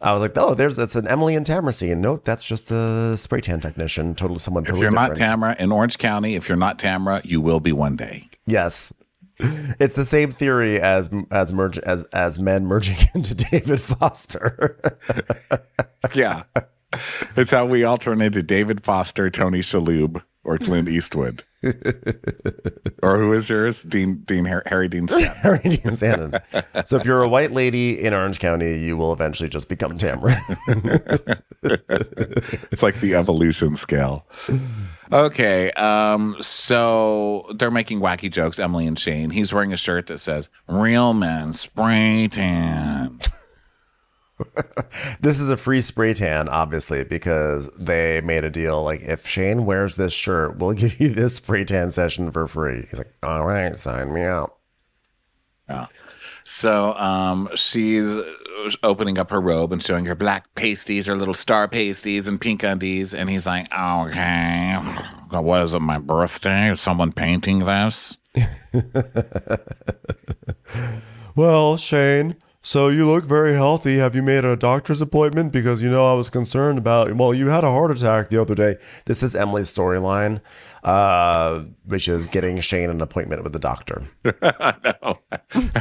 I was like, oh, it's an Emily and Tamra scene. Nope, that's just a spray tan technician. Someone totally If you're different. not Tamra in Orange County, if you're not Tamra, you will be one day. Yes. It's the same theory as men merging into David Foster. Yeah. It's how we all turn into David Foster, Tony Shalhoub, or Clint Eastwood. Or who is yours? Harry Dean Stanton. Harry Dean Stanton. So if you're a white lady in Orange County, you will eventually just become Tamra. It's like the evolution scale. Okay, so they're making wacky jokes, Emily and Shane. He's wearing a shirt that says, "Real men spray tan." This is a free spray tan, obviously, because they made a deal. Like, if Shane wears this shirt, we'll give you this spray tan session for free. He's like, all right, sign me out. Yeah. So she's opening up her robe and showing her black pasties, her little star pasties and pink undies. And he's like, okay, what is it, my birthday? Is someone painting this? Well, Shane, so you look very healthy. Have you made a doctor's appointment? Because, I was concerned about, you had a heart attack the other day. This is Emily's storyline, which is getting Shane an appointment with the doctor. I know.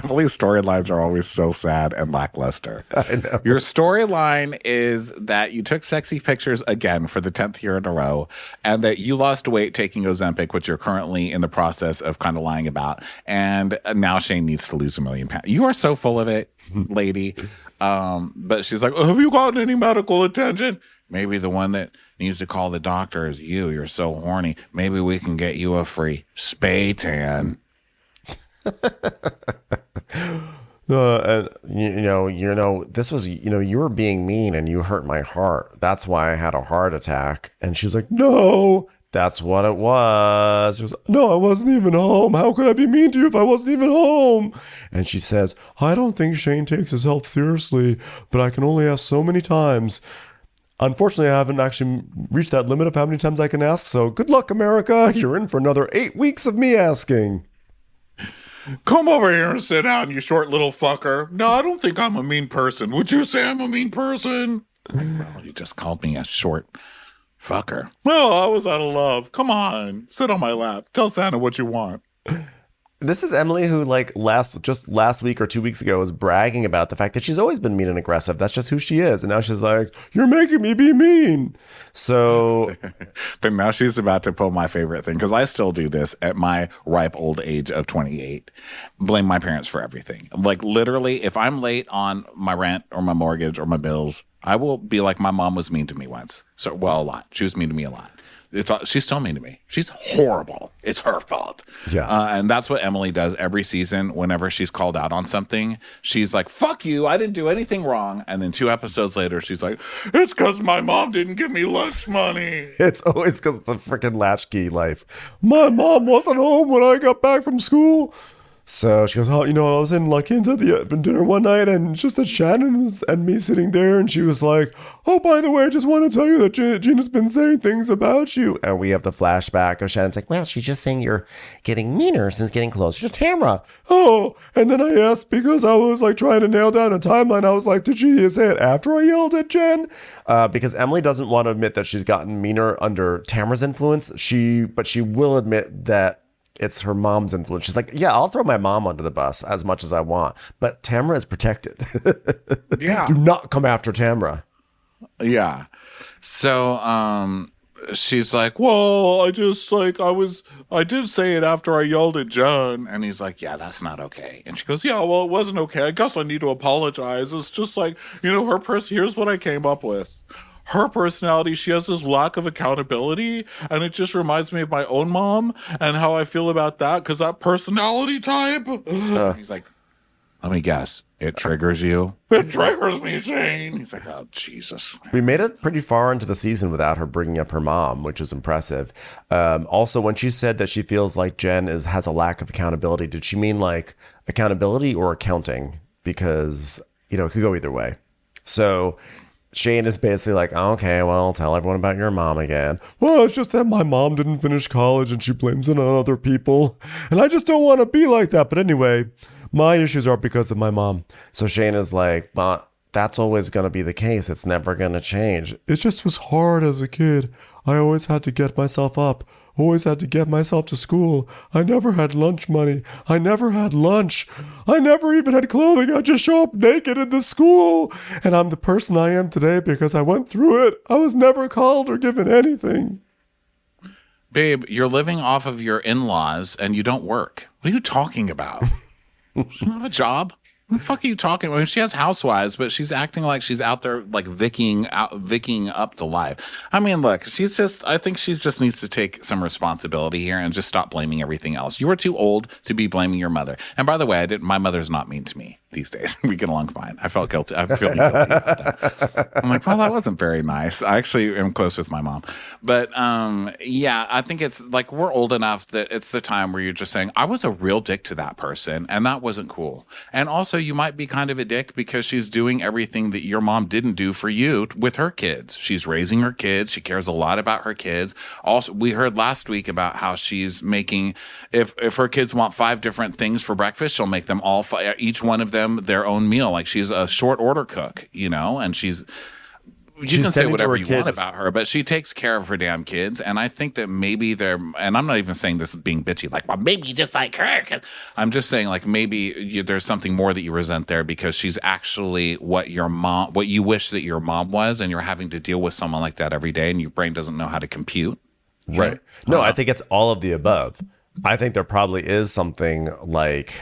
Emily's storylines are always so sad and lackluster. I know. Your storyline is that you took sexy pictures again for the 10th year in a row, and that you lost weight taking Ozempic, which you're currently in the process of kind of lying about. And now Shane needs to lose 1 million pounds. You are so full of it, lady. But she's like, have you gotten any medical attention? Maybe the one that needs to call the doctor is you. You're so horny. Maybe we can get you a free spay tan. And this was, you were being mean and you hurt my heart. That's why I had a heart attack. And she's like, no, that's what it was. She was, no, I wasn't even home. How could I be mean to you if I wasn't even home? And she says, I don't think Shane takes his health seriously, but I can only ask so many times. Unfortunately, I haven't actually reached that limit of how many times I can ask. So good luck, America. You're in for another 8 weeks of me asking. Come over here and sit down, you short little fucker. No, I don't think I'm a mean person. Would you say I'm a mean person? Well, you just called me a short fucker. Well, I was out of love. Come on, sit on my lap. Tell Santa what you want. This is Emily who, last week or 2 weeks ago, was bragging about the fact that she's always been mean and aggressive. That's just who she is. And now she's like, you're making me be mean. So. But now she's about to pull my favorite thing, because I still do this at my ripe old age of 28. Blame my parents for everything. Like, literally, if I'm late on my rent or my mortgage or my bills, I will be like, my mom was mean to me once. A lot. She was mean to me a lot. She's still mean to me. She's horrible. It's her fault. Yeah. And that's what Emily does every season. Whenever she's called out on something, she's like, fuck you. I didn't do anything wrong. And then 2 episodes later, she's like, it's because my mom didn't give me lunch money. It's always because of the freaking latchkey life. My mom wasn't home when I got back from school. So she goes, I was in Luckin's at the dinner one night, and just that Shannon and me sitting there, and she was like, oh, by the way, I just want to tell you that Gina's been saying things about you. And we have the flashback of Shannon's like, well, she's just saying you're getting meaner since getting closer to Tamra. Oh, and then I asked, because I was trying to nail down a timeline, I was like, did she say it after I yelled at Jen? Because Emily doesn't want to admit that she's gotten meaner under Tamra's influence. But she will admit that it's her mom's influence. She's like, yeah, I'll throw my mom under the bus as much as I want, but Tamra is protected. Yeah. Do not come after Tamra. Yeah. So she's like, well, I did say it after I yelled at Jen. And he's like, yeah, that's not okay. And she goes, yeah, well, it wasn't okay. I guess I need to apologize. It's just here's what I came up with. Her personality, she has this lack of accountability, and it just reminds me of my own mom and how I feel about that, because that personality type. He's like, Let me guess. It triggers you? It triggers me, Shane. He's like, oh, Jesus. We made it pretty far into the season without her bringing up her mom, which is impressive. Also, when she said that she feels like Jen has a lack of accountability, did she mean like accountability or accounting? Because, it could go either way. So Shane is basically like, oh, okay, well, tell everyone about your mom again. Well, it's just that my mom didn't finish college and she blames it on other people. And I just don't want to be like that. But anyway, my issues are because of my mom. So Shane is like, but that's always going to be the case. It's never going to change. It just was hard as a kid. I always had to get myself up. Always had to get myself to school. I never had lunch money. I never had lunch. I never even had clothing. I'd just show up naked in the school. And I'm the person I am today because I went through it. I was never called or given anything. Babe, you're living off of your in-laws and you don't work. What are you talking about? She don't have a job. What the fuck are you talking about? She has housewives, but she's acting like she's out there like vicking up the life. I mean, look, I think she just needs to take some responsibility here and just stop blaming everything else. You are too old to be blaming your mother. And by the way, my mother's not mean to me these days. We get along fine. I felt guilty. I feel guilty about that. I'm like, well, that wasn't very nice. I actually am close with my mom. But yeah, I think it's like we're old enough that it's the time where you're just saying, I was a real dick to that person and that wasn't cool. And also you might be kind of a dick because she's doing everything that your mom didn't do for you with her kids. She's raising her kids. She cares a lot about her kids. Also, we heard last week about how she's making, if her kids want 5 different things for breakfast, she'll make them all each one of them their own meal. Like she's a short order cook, and you can say whatever you want about her, but she takes care of her damn kids. And I think that maybe and I'm not even saying this being bitchy, like, well, maybe you just like her. I'm just saying like maybe there's something more that you resent there because she's actually what you wish that your mom was, and you're having to deal with someone like that every day and your brain doesn't know how to compute. Right. No, I think it's all of the above. I think there probably is something like,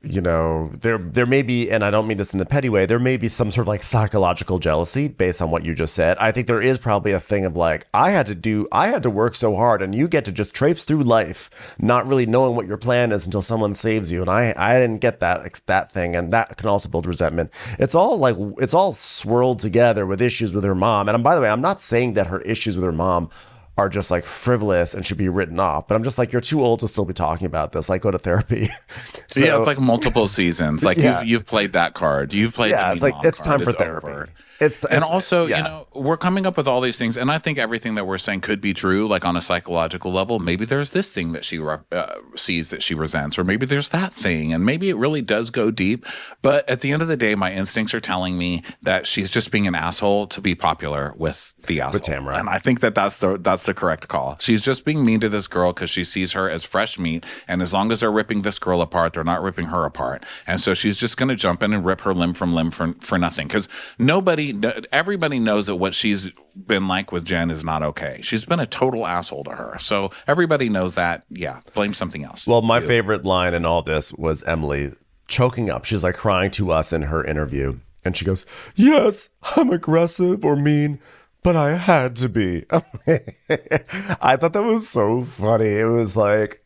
there may be, and I don't mean this in the petty way, there may be some sort of like psychological jealousy based on what you just said. I think there is probably a thing of like, I had to work so hard and you get to just traipse through life, not really knowing what your plan is until someone saves you. And I didn't get that thing. And that can also build resentment. It's all swirled together with issues with her mom. And by the way, I'm not saying that her issues with her mom are just like frivolous and should be written off. But I'm just like, you're too old to still be talking about this. Like, go to therapy. So, yeah, it's like multiple seasons. Like you've played that card. You've played it's like it's time for therapy. Over. We're coming up with all these things, and I think everything that we're saying could be true, like on a psychological level. Maybe there's this thing that she sees that she resents, or maybe there's that thing, and maybe it really does go deep. But at the end of the day, my instincts are telling me that she's just being an asshole to be popular with the asshole. With Tamra. And I think that's the correct call. She's just being mean to this girl because she sees her as fresh meat, and as long as they're ripping this girl apart, they're not ripping her apart. And so she's just going to jump in and rip her limb from limb for nothing, because everybody knows that what she's been like with Jen is not okay. She's been a total asshole to her. So everybody knows that. Yeah, blame something else. Well, my favorite line in all this was Emily choking up. She's like crying to us in her interview. And she goes, yes, I'm aggressive or mean, but I had to be. I thought that was so funny. It was like,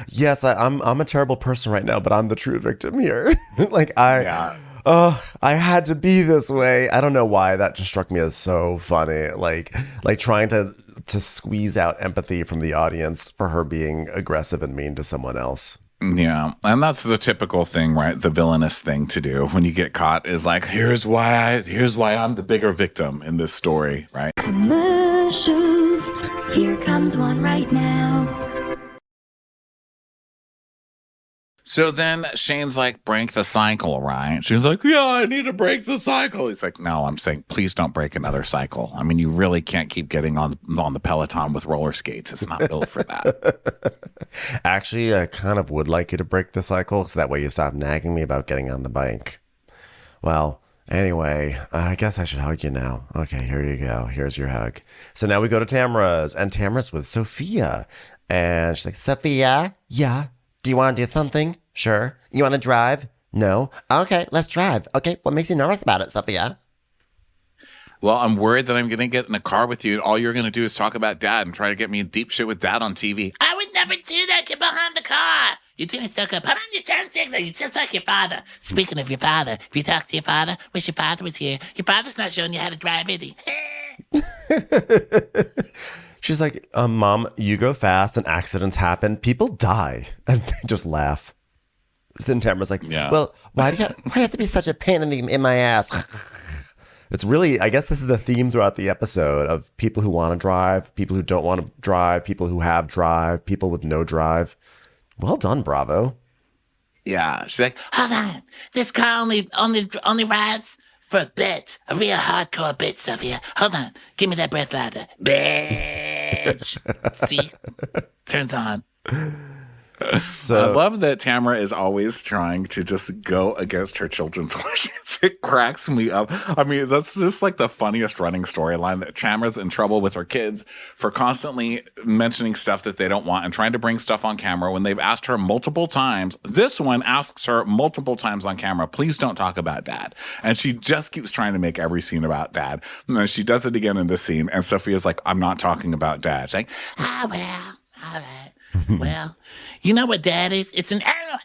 yes, I'm a terrible person right now, but I'm the true victim here. I had to be this way. I don't know why that just struck me as so funny. Like trying to squeeze out empathy from the audience for her being aggressive and mean to someone else. Yeah, and that's the typical thing, right? The villainous thing to do when you get caught is like, here's why I'm the bigger victim in this story, right? Commercials. Here comes one right now. So then Shane's like, break the cycle, right? She's like, yeah, I need to break the cycle. He's like, no, I'm saying, please don't break another cycle. I mean, you really can't keep getting on the Peloton with roller skates. It's not built for that. Actually, I kind of would like you to break the cycle so that way you stop nagging me about getting on the bike. Well, anyway, I guess I should hug you now. Okay, here you go. Here's your hug. So now we go to Tamra's, and Tamra's with Sophia. And she's like, Sophia? Yeah. Do you want to do something? Sure. You want to drive? No. Okay, let's drive. Okay, what makes you nervous about it, Sophia? Well, I'm worried that I'm going to get in a car with you and all you're going to do is talk about Dad and try to get me in deep shit with Dad on TV. I would never do that. Get behind the car. You're doing so good. Put on your turn signal. You're just like your father. Speaking of your father, if you talk to your father, wish your father was here. Your father's not showing you how to drive, is he? She's like, Mom, you go fast and accidents happen. People die. And they just laugh. So then Tamara's like, well, why do you have to be such a pain in my ass? It's really, I guess this is the theme throughout the episode of people who want to drive, people who don't want to drive, people who have drive, people with no drive. Well done, Bravo. Yeah. She's like, Hold on. This car only rides for a bit. A real hardcore bit, Sophia. Hold on. Give me that breathalyzer. Bitch. See? Turns on. So I love that Tamra is always trying to just go against her children's wishes. It cracks me up. I mean, that's just like the funniest running storyline, that Tamra's in trouble with her kids for constantly mentioning stuff that they don't want and trying to bring stuff on camera when they've asked her multiple times. This one asks her multiple times on camera, please don't talk about Dad. And she just keeps trying to make every scene about Dad. And then she does it again in this scene. And Sophia's like, I'm not talking about Dad. She's like, Well, all right. Well, you know what Dad is? It's an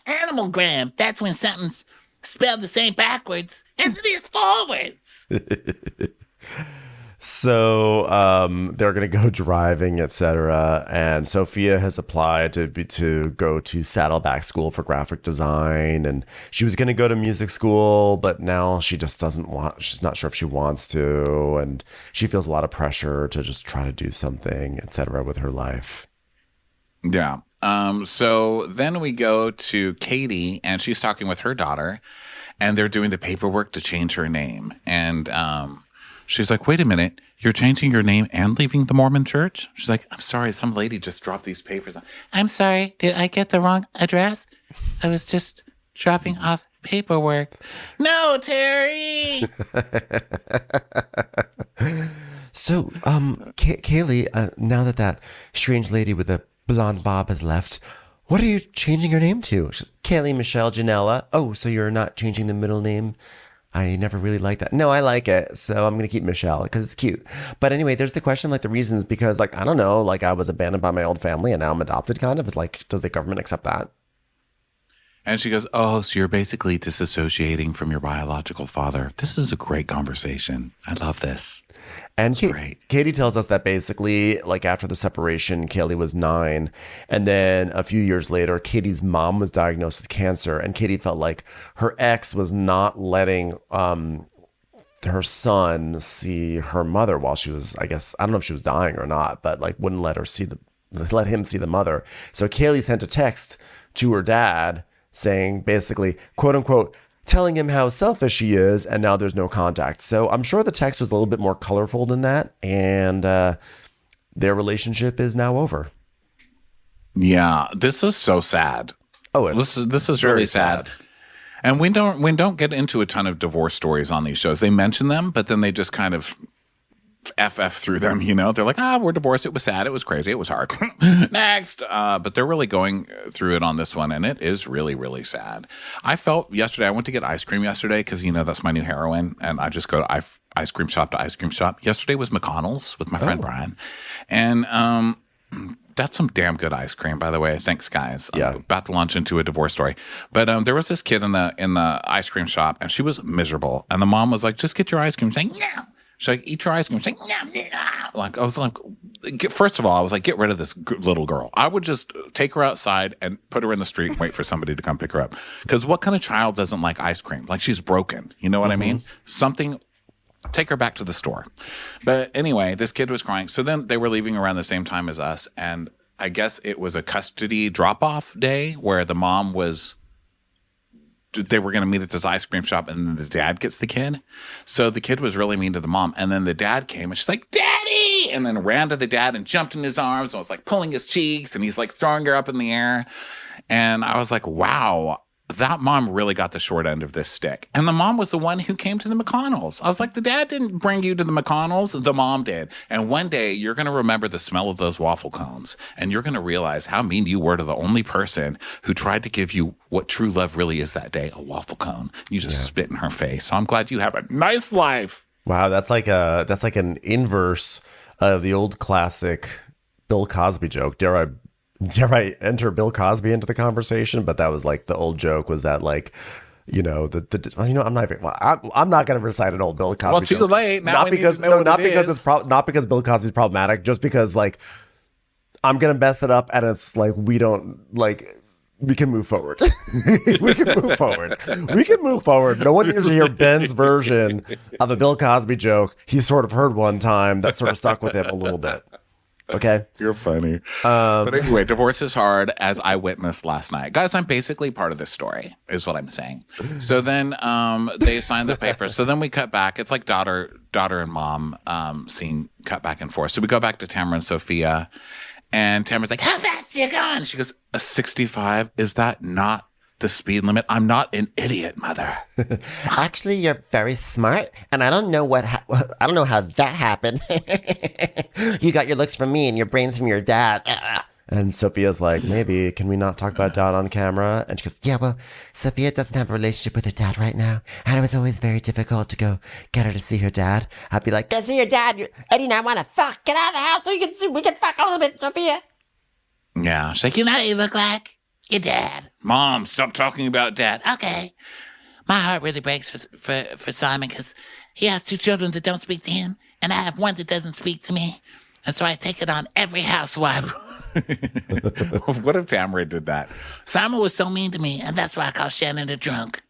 animalgram. That's when something's spelled the same backwards as it is forwards. So they're going to go driving, etc. And Sophia has applied to go to Saddleback School for graphic design. And she was going to go to music school, but now she just doesn't want, she's not sure if she wants to. And she feels a lot of pressure to just try to do something, etc. with her life. yeah. So then we go to Katie, and she's talking with her daughter, and they're doing the paperwork to change her name. And she's like, wait a minute, you're changing your name and leaving the Mormon church? She's like, I'm sorry, some lady just dropped these papers. I'm sorry. Did I get the wrong address? I was just dropping off paperwork. No, Terry. So, Kaylee, now that strange lady with the blonde bob has left, what are you changing your name to? Kaylee Michelle Janella. Oh, so you're not changing the middle name? I never really liked that. No, I like it. So I'm going to keep Michelle because it's cute. But anyway, there's the question, like the reasons, because like, I don't know, like I was abandoned by my old family and now I'm adopted kind of. It's like, does the government accept that? And she goes, oh, so you're basically disassociating from your biological father. This is a great conversation. I love this. And great. Katie tells us that basically, like after the separation, Kaylee was 9. And then a few years later, Katie's mom was diagnosed with cancer. And Katie felt like her ex was not letting her son see her mother while she was, I guess, I don't know if she was dying or not, but like wouldn't let him see the mother. So Kaylee sent a text to her dad saying basically, quote unquote, telling him how selfish she is, and now there's no contact. So I'm sure the text was a little bit more colorful than that, and their relationship is now over. Yeah, this is so sad. Oh, this is really sad. And we don't get into a ton of divorce stories on these shows. They mention them, but then they just kind of FF through them, you know? They're like, we're divorced. It was sad. It was crazy. It was hard. Next. But they're really going through it on this one, and it is really, really sad. I felt yesterday, I went to get ice cream yesterday because, you know, that's my new heroin, and I just go to ice cream shop to ice cream shop. Yesterday was McConnell's with my friend Brian, and that's some damn good ice cream, by the way. Thanks, guys. Yeah. I'm about to launch into a divorce story. But there was this kid in the ice cream shop, and she was miserable, and the mom was like, just get your ice cream. She's like, no. She's like, eat your ice cream. She's like, no. Like, I was like, first of all, I was like, get rid of this little girl. I would just take her outside and put her in the street and wait for somebody to come pick her up. Because what kind of child doesn't like ice cream? Like, she's broken. You know what I mean? Something, take her back to the store. But anyway, this kid was crying. So then they were leaving around the same time as us. And I guess it was a custody drop-off day where the mom was, they were going to meet at this ice cream shop, and then the dad gets the kid. So the kid was really mean to the mom. And then the dad came, and she's like, Daddy! And then ran to the dad and jumped in his arms and was like pulling his cheeks, and he's like throwing her up in the air. And I was like, wow, that mom really got the short end of this stick. And the mom was the one who came to the McConnells. I was like, the dad didn't bring you to the McConnells. The mom did. And one day you're going to remember the smell of those waffle cones, and you're going to realize how mean you were to the only person who tried to give you what true love really is that day, a waffle cone. You just spit in her face. So I'm glad you have a nice life. Wow, that's like an inverse of the old classic Bill Cosby joke. Dare I dare I enter Bill Cosby into the conversation? But that was like the old joke was that like, you know, I'm not even, I'm not going to recite an old Bill Cosby. Well, too joke. late. Now Not we need because to know what not it because is. not because Bill Cosby's problematic, just because like I'm going to mess it up, and it's like we can move forward. We can move forward. We can move forward. No one needs to hear Ben's version of a Bill Cosby joke he sort of heard one time that sort of stuck with him a little bit. Okay. You're funny. But anyway, divorce is hard, as I witnessed last night. Guys, I'm basically part of this story, is what I'm saying. So then they signed the papers. So then we cut back. It's like daughter and mom scene cut back and forth. So we go back to Tamra and Sophia. And Tamara's like, how fast are you going? She goes, a 65? Is that not the speed limit? I'm not an idiot, mother. Actually, you're very smart, and I don't know I don't know how that happened. You got your looks from me and your brains from your dad. And Sophia's like, maybe, can we not talk about dad on camera? And she goes, yeah, well, Sophia doesn't have a relationship with her dad right now. And it was always very difficult to go get her to see her dad. I'd be like, go see your dad. Eddie and I want to fuck. Get out of the house so we can fuck a little bit, Sophia. Yeah. She's like, You know what you look like? Your dad. Mom, stop talking about dad. Okay. My heart really breaks for Simon because he has 2 children that don't speak to him, and I have one that doesn't speak to me. And so I take it on every housewife. What if Tamara did that? Simon was so mean to me, and that's why I call Shannon a drunk.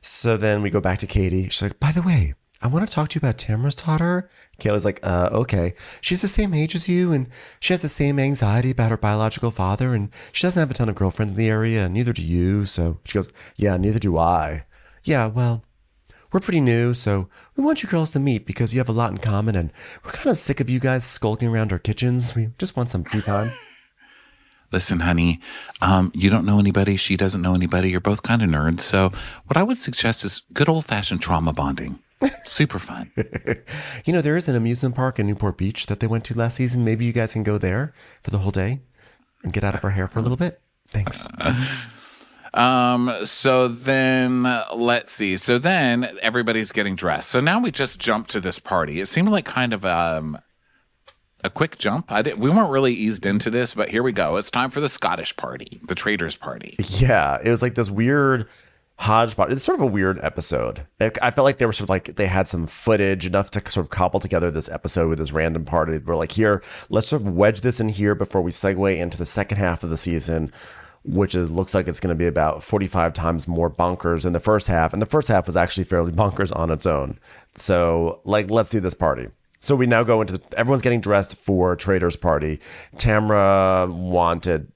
So then we go back to Katie. She's like, by the way, I want to talk to you about Tamara's daughter. Kayla's like, okay. She's the same age as you, and she has the same anxiety about her biological father, and she doesn't have a ton of girlfriends in the area, and neither do you. So she goes, yeah, neither do I. Yeah, well, we're pretty new, so we want you girls to meet because you have a lot in common, and we're kind of sick of you guys skulking around our kitchens. We just want some free time. Listen, honey, you don't know anybody. She doesn't know anybody. You're both kind of nerds. So what I would suggest is good old-fashioned trauma bonding. Super fun. You know, there is an amusement park in Newport Beach that they went to last season. Maybe you guys can go there for the whole day and get out of her hair for a little bit. Thanks. So then let's see. So then everybody's getting dressed. So now we just jump to this party. It seemed like kind of a quick jump. We weren't really eased into this, but here we go. It's time for the Scottish party, the Traitors party. Yeah, it was like this weird hodgepodge. It's sort of a weird episode. I felt like they were sort of like they had some footage enough to sort of cobble together this episode with this random party. We're like, here, let's sort of wedge this in here before we segue into the second half of the season, which looks like it's going to be about 45 times more bonkers in the first half. And the first half was actually fairly bonkers on its own. So like, let's do this party. So we now go into everyone's getting dressed for Traitors party. Tamra wants to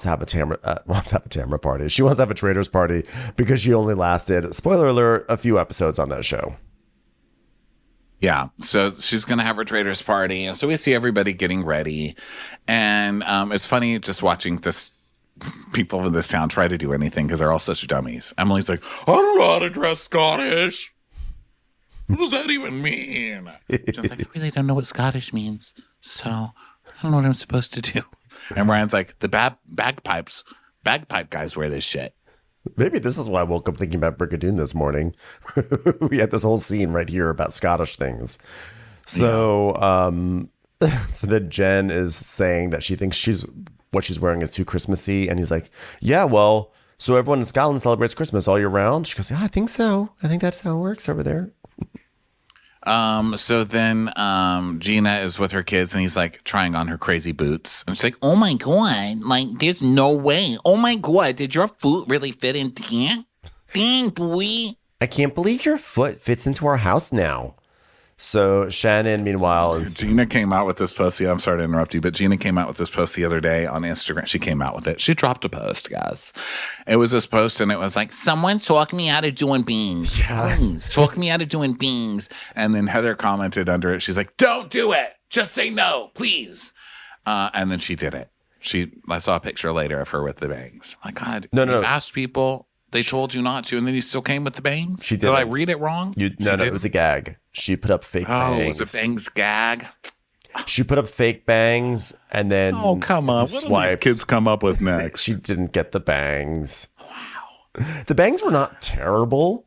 have a Tamra party. She wants to have a Traitors party because she only lasted, spoiler alert, a few episodes on that show. Yeah, so she's going to have her Traitors party. And so we see everybody getting ready. And it's funny just watching people in this town try to do anything because they're all such dummies. Emily's like, I don't know how to dress Scottish. What does that even mean? Just like, I really don't know what Scottish means, so I don't know what I'm supposed to do. And Ryan's like, the bagpipe guys wear this shit. Maybe this is why I woke up thinking about Brigadoon this morning. We had this whole scene right here about Scottish things. So, so then Jen is saying that she thinks what she's wearing is too Christmassy. And he's like, yeah, well, so everyone in Scotland celebrates Christmas all year round. She goes, yeah, I think so. I think that's how it works over there. So then Gina is with her kids and he's like trying on her crazy boots. And she's like, oh my God, like there's no way. Oh my God, did your foot really fit in there? Dang, boy. I can't believe your foot fits into our house now. So Shannon, meanwhile, Gina came out with this post. Yeah, I'm sorry to interrupt you, but Gina came out with this post the other day on Instagram. She came out with it. She dropped a post, guys. It was this post, and it was like, someone talk me out of doing beans. Please, talk me out of doing beans. And then Heather commented under it. She's like, don't do it. Just say no, please. And then she did it. I saw a picture later of her with the bangs. My God. No. You asked people. They told you not to, and then you still came with the bangs? She did. Did I read it wrong? No, it was a gag. She put up fake bangs. Oh, it was a bangs gag? She put up fake bangs, and then oh, come on. What do these kids come up with next? She didn't get the bangs. Wow. The bangs were not terrible,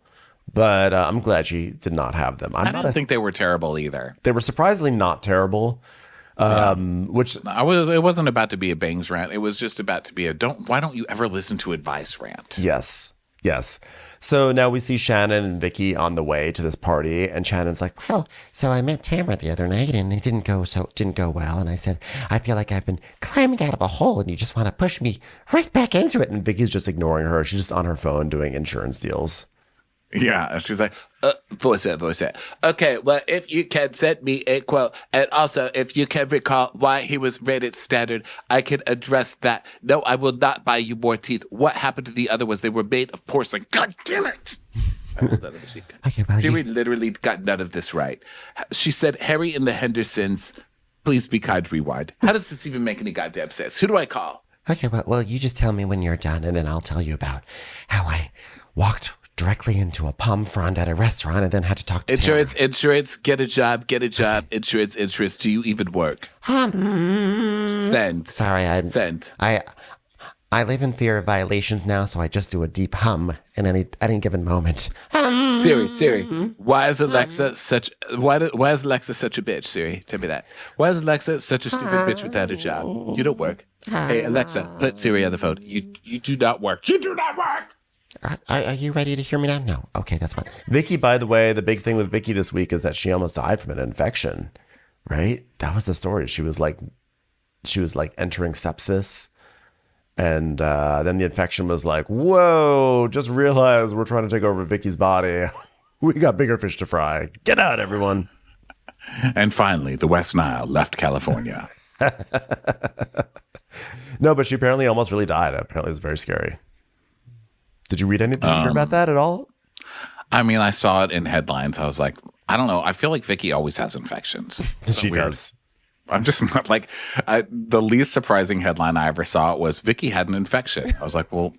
but I'm glad she did not have them. I don't think they were terrible either. They were surprisingly not terrible. Which It wasn't about to be a bangs rant. It was just about to be why don't you ever listen to advice rant? Yes. So now we see Shannon and Vicky on the way to this party, and Shannon's like, Well, so I met Tamra the other night and it didn't go well. And I said, I feel like I've been climbing out of a hole and you just want to push me right back into it. and Vicky's just ignoring her. She's just on her phone doing insurance deals. Yeah, and she's like, voice it. Okay, well, if you can send me a quote, and also if you can recall why he was rated standard, I can address that. No, I will not buy you more teeth. What happened to the other ones? They were made of porcelain. God damn it! Okay, well, Jerry literally got none of this right. She said, Harry and the Hendersons, please be kind, rewind. How does this even make any goddamn sense? Who do I call? Okay, well, you just tell me when you're done and then I'll tell you about how I walked directly into a palm frond at a restaurant and then had to talk to Insurance, get a job, insurance, do you even work? Send. Sorry, Send. I live in fear of violations now, so I just do a deep hum in any given moment. Siri, why is Alexa such a bitch, Siri? Tell me that. Why is Alexa such a stupid bitch without a job? You don't work. Hey, Alexa, put Siri on the phone. You do not work. You do not work. Are you ready to hear me now? No. Okay, that's fine. Vicky, by the way, the big thing with Vicky this week is that she almost died from an infection, right? That was the story. She was like entering sepsis. And then the infection was like, whoa, just realize we're trying to take over Vicky's body. We got bigger fish to fry. Get out, everyone. And finally, the West Nile left California. No, but she apparently almost really died. Apparently it was very scary. Did you read anything about that at all? I mean, I saw it in headlines. I was like, I don't know. I feel like Vicky always has infections. She does. I'm just not like, the least surprising headline I ever saw was Vicky had an infection. I was like, well,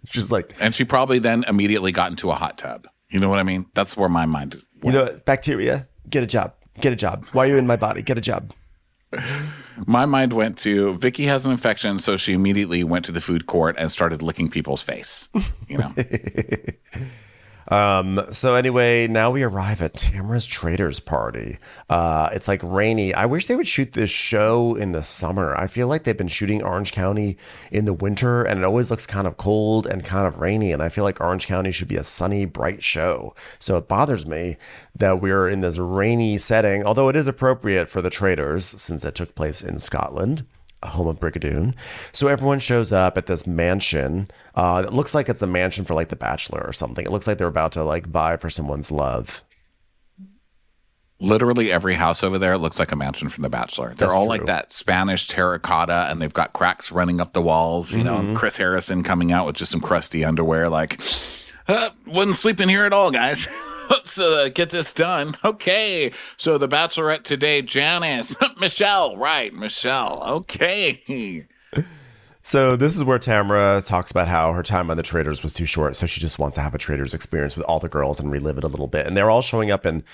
she's like, and she probably then immediately got into a hot tub. You know what I mean? That's where my mind went. You know, bacteria, get a job. Why are you in my body? Get a job. My mind went to Vicky has an infection, so she immediately went to the food court and started licking people's face. You know. So anyway, now we arrive at Tamra's Traitors party. It's like rainy. I wish they would shoot this show in the summer. I feel like they've been shooting Orange County in the winter and it always looks kind of cold and kind of rainy. And I feel like Orange County should be a sunny, bright show. So it bothers me that we're in this rainy setting, although it is appropriate for the Traitors since it took place in Scotland, home of Brigadoon. So everyone shows up at this mansion. It looks like it's a mansion for like The Bachelor or something. It looks like they're about to like vie for someone's love. Literally every house over there looks like a mansion from The Bachelor. They're all like that Spanish terracotta, and they've got cracks running up the walls. You know, Chris Harrison coming out with just some crusty underwear, like, wouldn't sleep in here at all, guys. Let's get this done. Okay. So the Bachelorette today, Janice, Michelle, right? Michelle. Okay. So this is where Tamra talks about how her time on the Traitors was too short, so she just wants to have a Traitors experience with all the girls and relive it a little bit. And they're all showing up in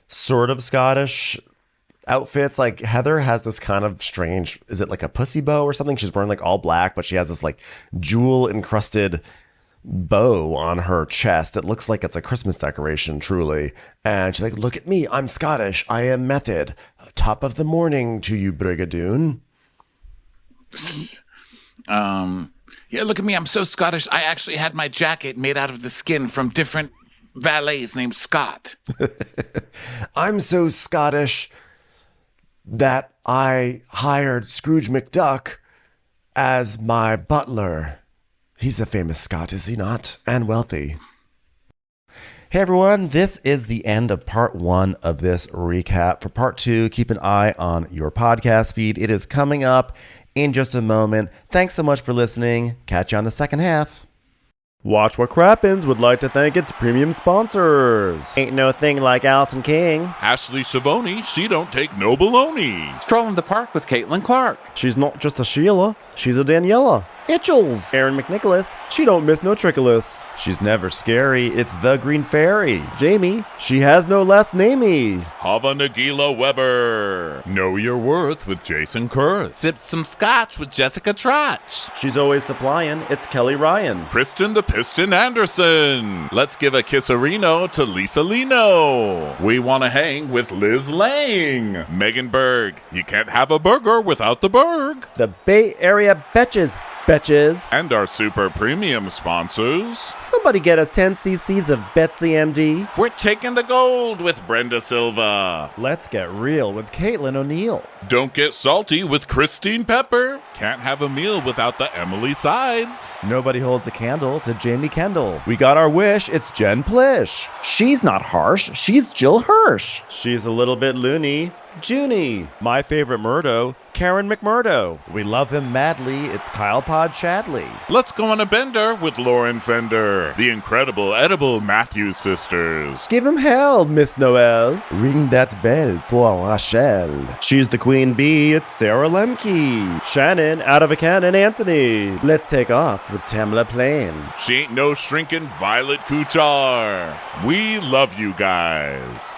sort of Scottish outfits. Like Heather has this kind of strange, is it like a pussy bow or something? She's wearing like all black, but she has this like jewel encrusted bow on her chest. It looks like it's a Christmas decoration, truly. And she's like, look at me, I'm Scottish, I am method. Top of the morning to you, Brigadoon. Yeah, look at me, I'm so Scottish. I actually had my jacket made out of the skin from different valets named Scott. I'm so Scottish that I hired Scrooge McDuck as my butler. He's a famous Scot, is he not? And wealthy. Hey everyone, this is the end of part 1 of this recap. For part 2, keep an eye on your podcast feed. It is coming up in just a moment. Thanks so much for listening. Catch you on the second half. Watch What Crappens would like to thank its premium sponsors. Ain't no thing like Allison King. Ashley Savoni, she don't take no baloney. Stroll in the park with Caitlin Clark. She's not just a Sheila, she's a Daniela. Itchels. Aaron McNicholas, she don't miss no trickolas. She's never scary. It's the Green Fairy. Jamie, she has no last namey. Hava Nagila Weber. Know your worth with Jason Kurth. Sip some scotch with Jessica Trotch. She's always supplying. It's Kelly Ryan. Kristen the Piston Anderson. Let's give a kisserino to Lisa Lino. We want to hang with Liz Lang. Megan Berg. You can't have a burger without the Berg. The Bay Area Betches. Betches. And our super premium sponsors. Somebody get us 10 cc's of Betsy MD. We're taking the gold with Brenda Silva. Let's get real with Caitlin O'Neill. Don't get salty with Christine Pepper. Can't have a meal without the Emily Sides. Nobody holds a candle to Jamie Kendall. We got our wish. It's Jen Plish. She's not harsh. She's Jill Hirsch. She's a little bit loony. Junie. My favorite Murdo, Karen McMurdo. We love him madly. It's Kyle Pod Shadley. Let's go on a bender with Lauren Fender. The incredible edible Matthews sisters. Give him hell, Miss Noel. Ring that bell for Rachel. She's the queen bee. It's Sarah Lemke. Shannon, out of a cannon, Anthony. Let's take off with Tamla Plain. She ain't no shrinking Violet Kuchar. We love you guys.